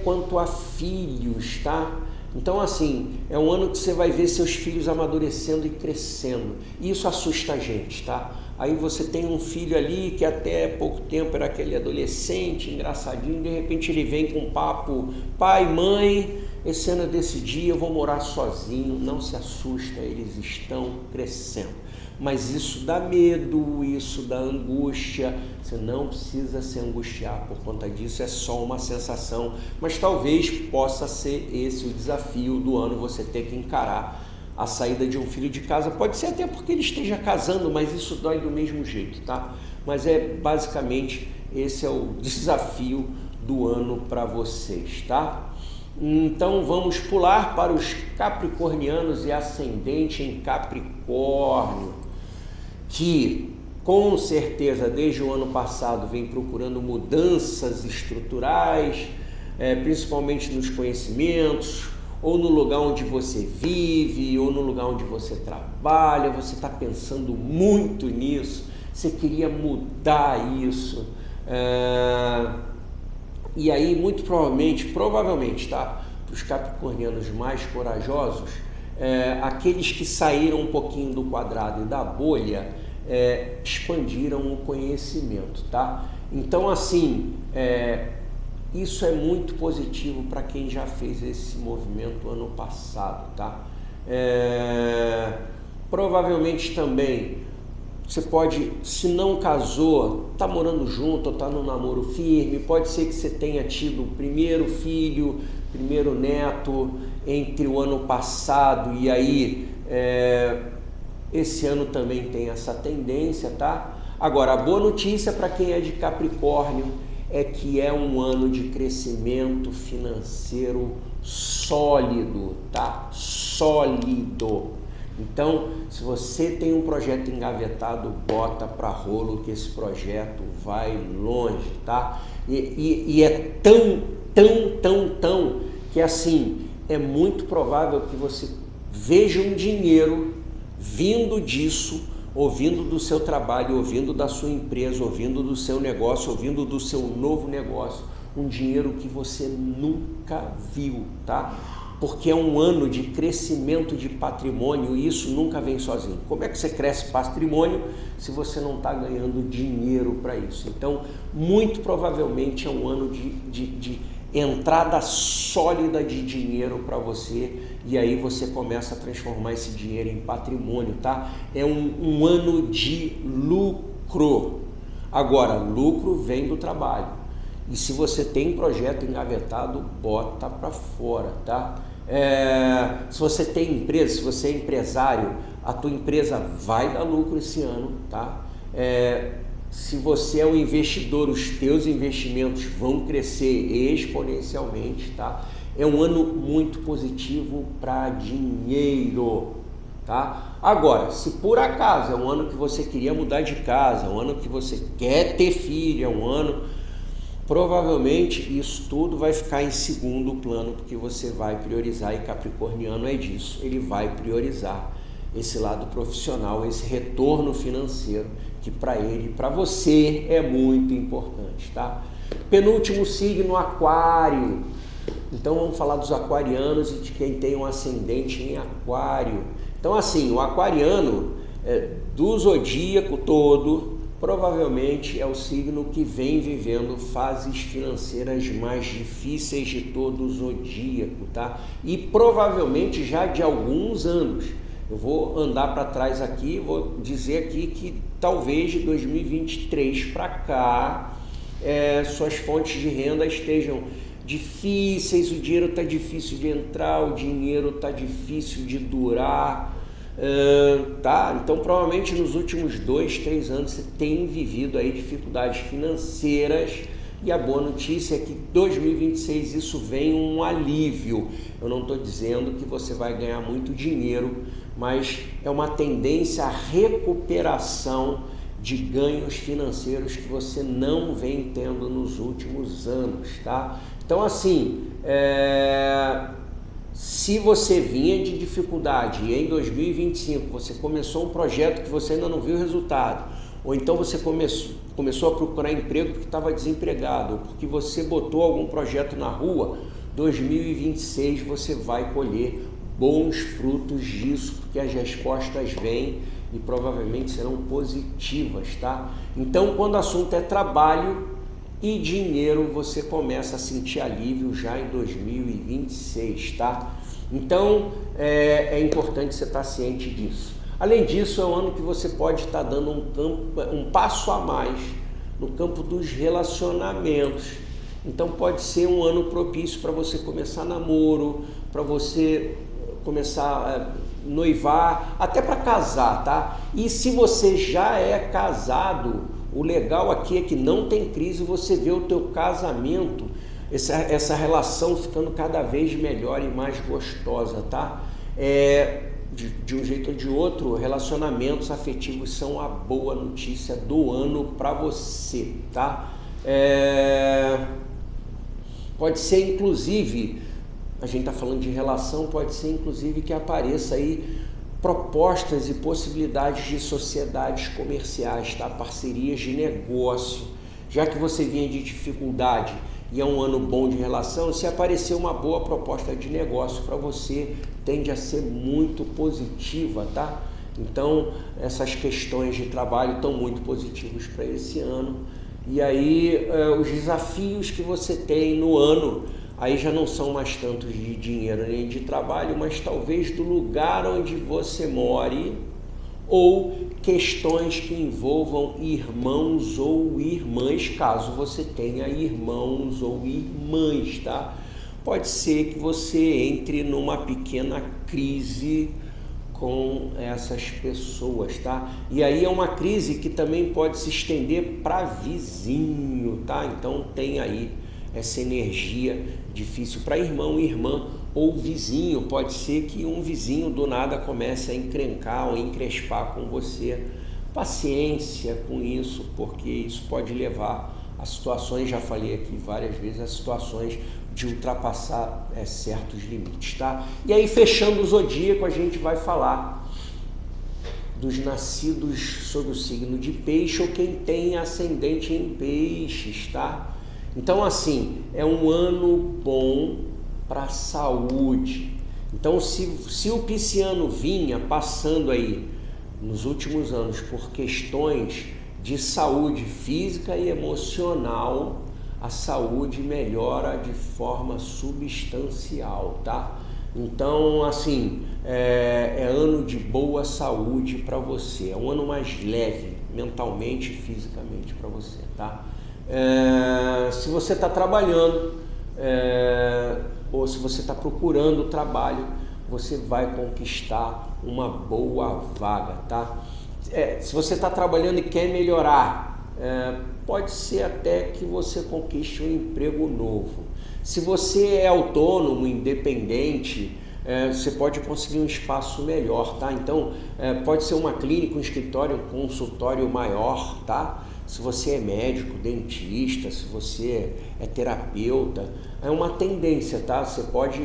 quanto a filhos, tá? Então, assim, é um ano que você vai ver seus filhos amadurecendo e crescendo. E isso assusta a gente, tá? Aí você tem um filho ali que até pouco tempo era aquele adolescente, engraçadinho, de repente ele vem com um papo, pai, mãe, esse ano eu decidi, eu vou morar sozinho. Não se assusta, eles estão crescendo. Mas isso dá medo, isso dá angústia, você não precisa se angustiar por conta disso, é só uma sensação, mas talvez possa ser esse o desafio do ano, você ter que encarar a saída de um filho de casa, pode ser até porque ele esteja casando, mas isso dói do mesmo jeito, tá? Mas basicamente esse é o desafio do ano para vocês, tá? Então vamos pular para os capricornianos e ascendente em Capricórnio, que com certeza desde o ano passado vem procurando mudanças estruturais, principalmente nos conhecimentos, ou no lugar onde você vive, ou no lugar onde você trabalha. Você está pensando muito nisso, você queria mudar isso, e aí muito provavelmente, tá? Para os capricornianos mais corajosos, aqueles que saíram um pouquinho do quadrado e da bolha, expandiram o conhecimento, tá? Então, assim, isso é muito positivo para quem já fez esse movimento ano passado, tá? Provavelmente também você pode, se não casou, tá morando junto ou tá no namoro firme, pode ser que você tenha tido o primeiro filho, primeiro neto entre o ano passado e aí esse ano também tem essa tendência, tá? Agora, a boa notícia para quem é de Capricórnio é que é um ano de crescimento financeiro sólido, tá? Sólido. Então, se você tem um projeto engavetado, bota para rolo que esse projeto vai longe, tá? E é tão que assim, é muito provável que você veja um dinheiro vindo disso, ou vindo do seu trabalho, ou vindo da sua empresa, ou vindo do seu negócio, ou vindo do seu novo negócio, um dinheiro que você nunca viu, tá? Porque é um ano de crescimento de patrimônio e isso nunca vem sozinho. Como é que você cresce patrimônio se você não está ganhando dinheiro para isso? Então, muito provavelmente é um ano de entrada sólida de dinheiro para você e aí você começa a transformar esse dinheiro em patrimônio, tá? É um ano de lucro. Agora, lucro vem do trabalho. E se você tem projeto engavetado, bota para fora, tá? Se você tem empresa, se você é empresário, a tua empresa vai dar lucro esse ano, tá? Se você é um investidor, os teus investimentos vão crescer exponencialmente, tá? É um ano muito positivo para dinheiro, tá? Agora, se por acaso é um ano que você queria mudar de casa, é um ano que você quer ter filho, é um ano... Provavelmente isso tudo vai ficar em segundo plano, porque você vai priorizar, e capricorniano é disso, ele vai priorizar esse lado profissional, esse retorno financeiro, que para ele, para você é muito importante, tá? Penúltimo signo, Aquário. Então vamos falar dos aquarianos e de quem tem um ascendente em Aquário. Então assim, o aquariano do zodíaco todo, provavelmente é o signo que vem vivendo fases financeiras mais difíceis de todo o zodíaco, tá? E provavelmente já de alguns anos. Eu vou andar para trás aqui, vou dizer aqui que talvez de 2023 para cá suas fontes de renda estejam difíceis, o dinheiro está difícil de entrar, o dinheiro está difícil de durar. Tá? Então provavelmente nos últimos 2, 3 anos você tem vivido aí dificuldades financeiras e a boa notícia é que 2026 isso vem um alívio. Eu não estou dizendo que você vai ganhar muito dinheiro, mas é uma tendência à recuperação de ganhos financeiros que você não vem tendo nos últimos anos, tá? Então assim, se você vinha de dificuldade e em 2025 você começou um projeto que você ainda não viu o resultado, ou então você começou a procurar emprego porque estava desempregado, ou porque você botou algum projeto na rua, 2026 você vai colher bons frutos disso, porque as respostas vêm e provavelmente serão positivas, tá? Então, quando o assunto é trabalho e dinheiro, você começa a sentir alívio já em 2026, tá? Então, é importante você estar ciente disso. Além disso, é um ano que você pode estar dando um passo a mais no campo dos relacionamentos. Então, pode ser um ano propício para você começar namoro, para você começar a noivar, até para casar, tá? E se você já é casado, o legal aqui é que não tem crise, você vê o teu casamento, essa relação ficando cada vez melhor e mais gostosa, tá? De um jeito ou de outro, relacionamentos afetivos são a boa notícia do ano para você, tá? Pode ser inclusive, a gente está falando de relação, pode ser inclusive que apareça aí propostas e possibilidades de sociedades comerciais, tá? Parcerias de negócio. Já que você vinha de dificuldade e é um ano bom de relação, se aparecer uma boa proposta de negócio para você, tende a ser muito positiva, tá? Então, essas questões de trabalho estão muito positivas para esse ano. E aí, os desafios que você tem no ano, aí já não são mais tantos de dinheiro nem de trabalho, mas talvez do lugar onde você more ou questões que envolvam irmãos ou irmãs, caso você tenha irmãos ou irmãs, tá? Pode ser que você entre numa pequena crise com essas pessoas, tá? E aí é uma crise que também pode se estender para vizinho, tá? Então tem aí essa energia difícil para irmão, irmã ou vizinho. Pode ser que um vizinho do nada comece a encrencar ou encrespar com você. Paciência com isso, porque isso pode levar a situações, já falei aqui várias vezes, a situações de ultrapassar certos limites, tá? E aí, fechando o zodíaco, a gente vai falar dos nascidos sob o signo de peixe ou quem tem ascendente em peixes, tá? Então, assim, é um ano bom para a saúde. Então, se o pisciano vinha passando aí nos últimos anos por questões de saúde física e emocional, a saúde melhora de forma substancial, tá? Então, assim, é ano de boa saúde para você, é um ano mais leve, mentalmente e fisicamente para você, tá? Se você está trabalhando, ou se você está procurando trabalho, você vai conquistar uma boa vaga, tá? Se você está trabalhando e quer melhorar, pode ser até que você conquiste um emprego novo. Se você é autônomo, independente, você pode conseguir um espaço melhor, tá? Então, pode ser uma clínica, um escritório, um consultório maior, tá? Se você é médico, dentista, se você é terapeuta, é uma tendência, tá? Você pode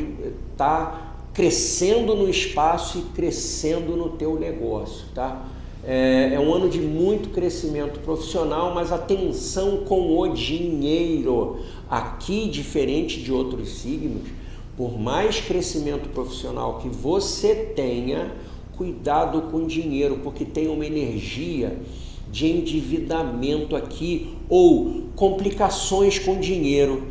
estar crescendo no espaço e crescendo no teu negócio, tá? É um ano de muito crescimento profissional, mas atenção com o dinheiro. Aqui, diferente de outros signos, por mais crescimento profissional que você tenha, cuidado com o dinheiro, porque tem uma energia de endividamento aqui ou complicações com dinheiro.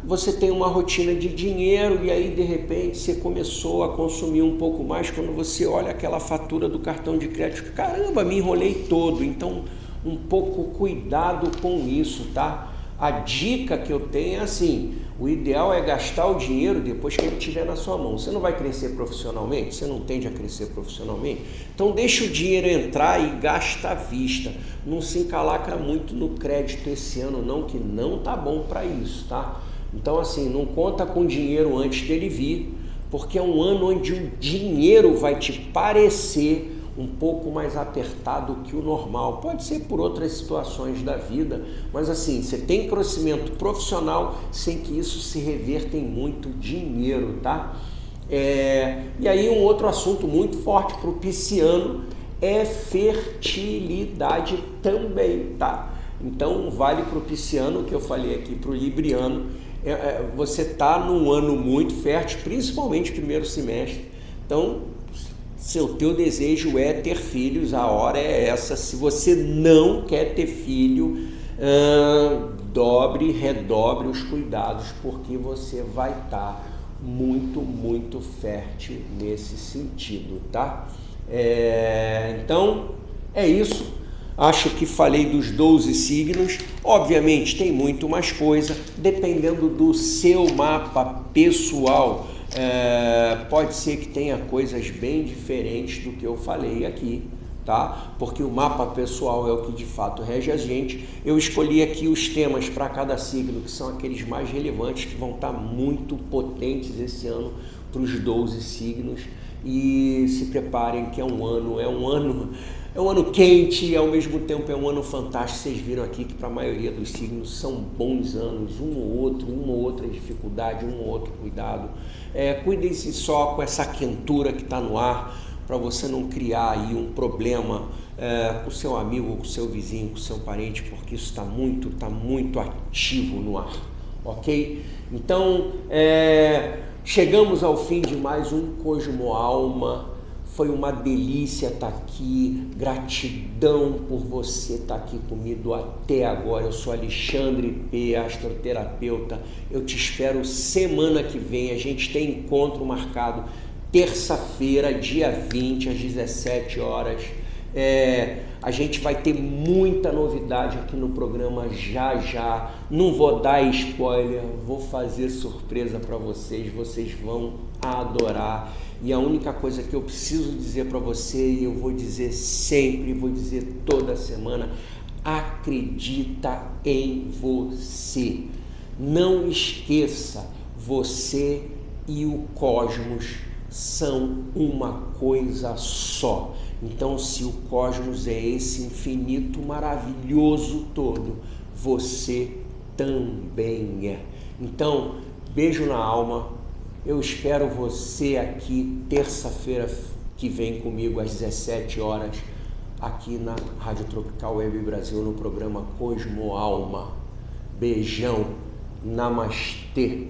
Você tem uma rotina de dinheiro e aí de repente você começou a consumir um pouco mais. Quando você olha aquela fatura do cartão de crédito, caramba, me enrolei todo. Então, um pouco cuidado com isso, tá? A dica que eu tenho é assim: o ideal é gastar o dinheiro depois que ele estiver na sua mão. Você não vai crescer profissionalmente? Você não tende a crescer profissionalmente? Então deixa o dinheiro entrar e gasta à vista. Não se encalacra muito no crédito esse ano não, que não tá bom para isso, tá? Então, assim, não conta com dinheiro antes dele vir, porque é um ano onde o dinheiro vai te parecer um pouco mais apertado que o normal. Pode ser por outras situações da vida, mas assim, você tem crescimento profissional sem que isso se reverta em muito dinheiro, tá? E aí um outro assunto muito forte para o pisciano é fertilidade também, tá? Então vale para o pisciano, que eu falei aqui para o libriano. Você está num ano muito fértil, principalmente no primeiro semestre. Então, se o teu desejo é ter filhos, a hora é essa. Se você não quer ter filho, redobre os cuidados, porque você vai estar muito, muito fértil nesse sentido, tá? Então, é isso. Acho que falei dos 12 signos. Obviamente tem muito mais coisa, dependendo do seu mapa pessoal. Pode ser que tenha coisas bem diferentes do que eu falei aqui, tá? Porque o mapa pessoal é o que de fato rege a gente. Eu escolhi aqui os temas para cada signo, que são aqueles mais relevantes, que vão estar muito potentes esse ano para os 12 signos. E se preparem que é um ano quente e ao mesmo tempo é um ano fantástico. Vocês viram aqui que para a maioria dos signos são bons anos, uma ou outra dificuldade, um ou outro cuidado. Cuidem-se só com essa quentura que está no ar, para você não criar aí um problema com o seu amigo, com o seu vizinho, com o seu parente, porque isso está muito ativo no ar, ok? Então, chegamos ao fim de mais um Cosmo Alma. Foi uma delícia estar aqui, gratidão por você estar aqui comigo até agora. Eu sou Alexandre P, astroterapeuta. Eu te espero semana que vem. A gente tem encontro marcado terça-feira, dia 20, às 17 horas. A gente vai ter muita novidade aqui no programa já. Não vou dar spoiler, vou fazer surpresa para vocês. Vocês vão adorar. E a única coisa que eu preciso dizer para você, e eu vou dizer sempre, vou dizer toda semana: acredita em você. Não esqueça, você e o cosmos são uma coisa só. Então, se o cosmos é esse infinito maravilhoso todo, você também é. Então, beijo na alma. Eu espero você aqui terça-feira que vem comigo às 17 horas, aqui na Rádio Tropical Web Brasil, no programa Cosmo Alma. Beijão, namastê.